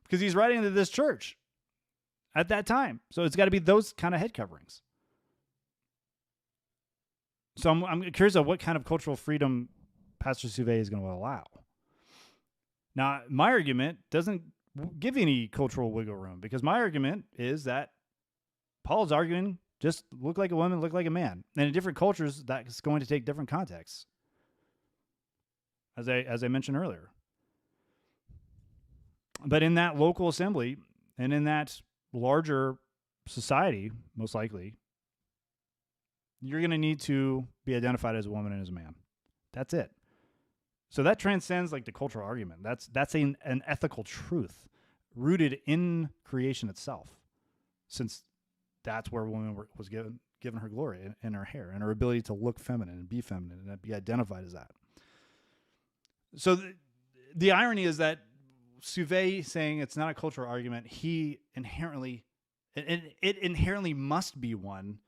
Because he's writing to this church at that time. So it's got to be those kind of head coverings. So I'm curious of what kind of cultural freedom Pastor Suve is going to allow. Now, my argument doesn't give any cultural wiggle room, because my argument is that Paul's arguing just look like a woman, look like a man. And in different cultures, that's going to take different contexts, as I mentioned earlier. But in that local assembly and in that larger society, most likely, you're going to need to be identified as a woman and as a man. That's it. So that transcends like the cultural argument. That's an ethical truth rooted in creation itself, since that's where woman was given her glory in her hair and her ability to look feminine and be feminine and be identified as that. So the irony is that Suve saying it's not a cultural argument, it inherently must be one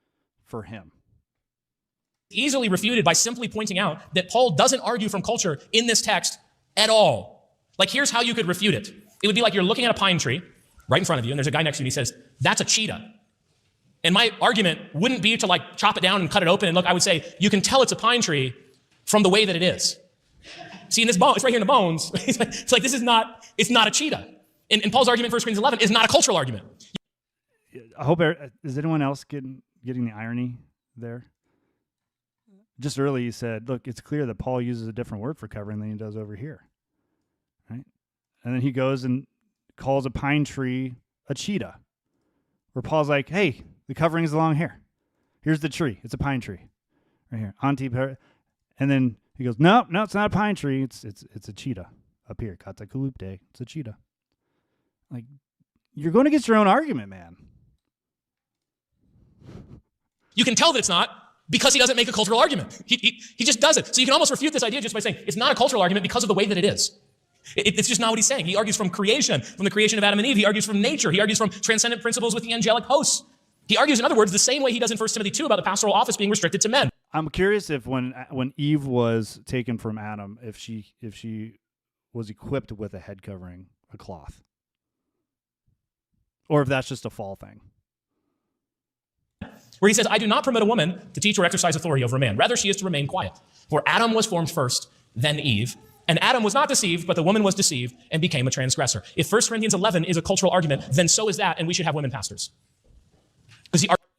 for him. easily refuted by simply pointing out that Paul doesn't argue from culture in this text at all. Like, here's how you could refute it. It would be like you're looking at a pine tree right in front of you, and there's a guy next to you, and he says, that's a cheetah. And my argument wouldn't be to like chop it down and cut it open and look. I would say, you can tell it's a pine tree from the way that it is. See, in this bone, it's right here in the bones. It's like, it's not a cheetah. And Paul's argument, 1 Corinthians 11, is not a cultural argument. I hope, is anyone else getting the irony there? Just earlier you said, look, it's clear that Paul uses a different word for covering than he does over here, right? And then he goes and calls a pine tree a cheetah, where Paul's like, hey, the covering is along here. Here's the tree. It's a pine tree right here. And then he goes, no, it's not a pine tree. It's a cheetah up here. Katakulupte. It's a cheetah. Like, you're going against your own argument, man. You can tell that it's not because he doesn't make a cultural argument. He just does it. So you can almost refute this idea just by saying it's not a cultural argument because of the way that it is. It's just not what he's saying. He argues from creation, from the creation of Adam and Eve. He argues from nature. He argues from transcendent principles with the angelic hosts. He argues, in other words, the same way he does in 1 Timothy 2 about the pastoral office being restricted to men. I'm curious if when Eve was taken from Adam, if she was equipped with a head covering, a cloth, or if that's just a fall thing. Where he says, I do not permit a woman to teach or exercise authority over a man. Rather, she is to remain quiet. For Adam was formed first, then Eve. And Adam was not deceived, but the woman was deceived and became a transgressor. If 1 Corinthians 11 is a cultural argument, then so is that, and we should have women pastors.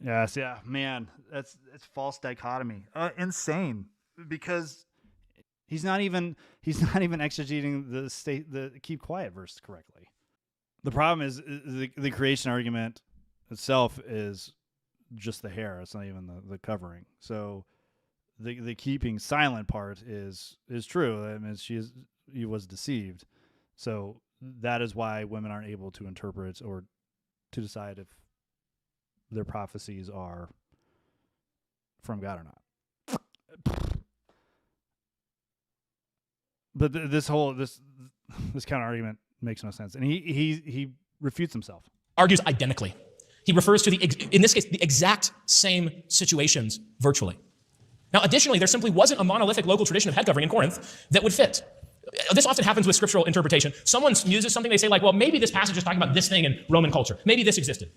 Yes, yeah, man, it's false dichotomy, insane. Because he's not even exegeting the keep quiet verse correctly. The problem is the creation argument itself is just the hair. It's not even the covering. So the keeping silent part is true. I mean, was deceived. So that is why women aren't able to interpret or to decide if their prophecies are from God or not. But this counter argument makes no sense, and he refutes himself. Argues identically. He refers to in this case, the exact same situations virtually. Now, additionally, there simply wasn't a monolithic local tradition of head covering in Corinth that would fit. This often happens with scriptural interpretation. Someone uses something, they say like, well, maybe this passage is talking about this thing in Roman culture. Maybe this existed.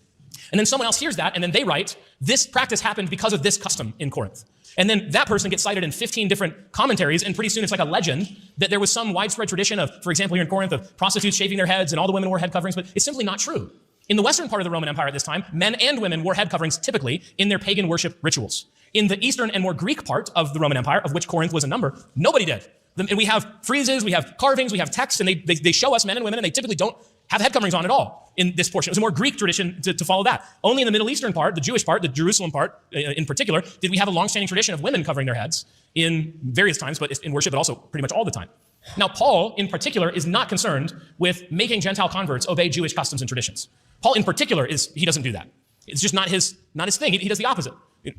And then someone else hears that, and then they write, this practice happened because of this custom in Corinth. And then that person gets cited in 15 different commentaries, and pretty soon it's like a legend that there was some widespread tradition of, for example, here in Corinth, of prostitutes shaving their heads and all the women wore head coverings, but it's simply not true. In the western part of the Roman Empire at this time, men and women wore head coverings typically in their pagan worship rituals. In the eastern and more Greek part of the Roman Empire, of which Corinth was a number, nobody did. And we have friezes, we have carvings, we have texts, and they show us men and women, and they typically don't have head coverings on at all in this portion. It was a more Greek tradition to follow that. Only in the Middle Eastern part, the Jewish part, the Jerusalem part in particular, did we have a long-standing tradition of women covering their heads in various times, but in worship, but also pretty much all the time. Now, Paul, in particular, is not concerned with making Gentile converts obey Jewish customs and traditions. Paul, in particular, he doesn't do that. It's just not his thing. He does the opposite,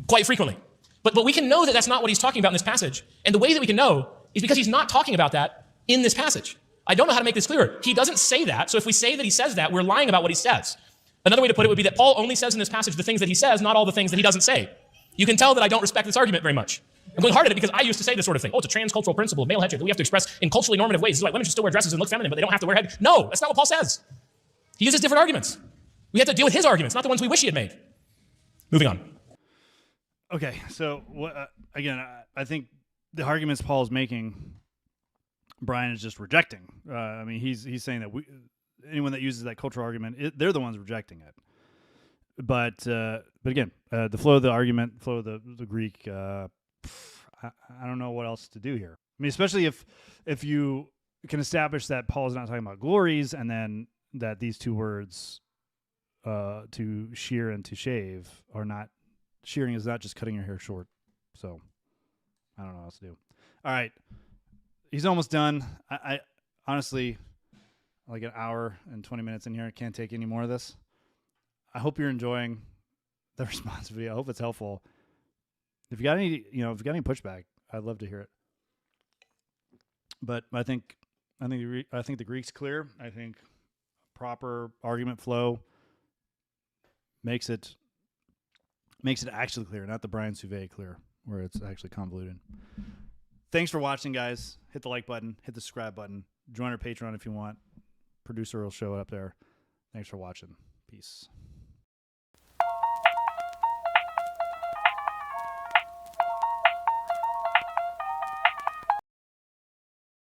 quite frequently. But we can know that that's not what he's talking about in this passage. And the way that we can know is because he's not talking about that in this passage. I don't know how to make this clearer. He doesn't say that. So if we say that he says that, we're lying about what he says. Another way to put it would be that Paul only says in this passage the things that he says, not all the things that he doesn't say. You can tell that I don't respect this argument very much. I'm going hard at it because I used to say this sort of thing. Oh, it's a transcultural principle of male headship that we have to express in culturally normative ways. This is why women should still wear dresses and look feminine, but they don't have to wear head. No, that's not what Paul says. He uses different arguments. We have to deal with his arguments, not the ones we wish he had made. Moving on. Okay, so again, I think the arguments Paul's making, Brian is just rejecting. I mean, he's saying that anyone that uses that cultural argument, they're the ones rejecting it. But again, the flow of the argument, flow of the Greek, I don't know what else to do here. I mean, especially if you can establish that Paul is not talking about glories, and then that these two words, to shear and to shave, are not. Shearing is not just cutting your hair short. So I don't know what else to do. All right. He's almost done. I honestly, like an hour and 20 minutes in here, I can't take any more of this. I hope you're enjoying the response video. I hope it's helpful. If you got any pushback, I'd love to hear it. But I think the Greek's clear. I think proper argument flow makes it actually clear, not the Brian Suvet clear, where it's actually convoluted. Thanks for watching, guys. Hit the like button, hit the subscribe button. Join our Patreon if you want. Producer will show it up there. Thanks for watching. Peace.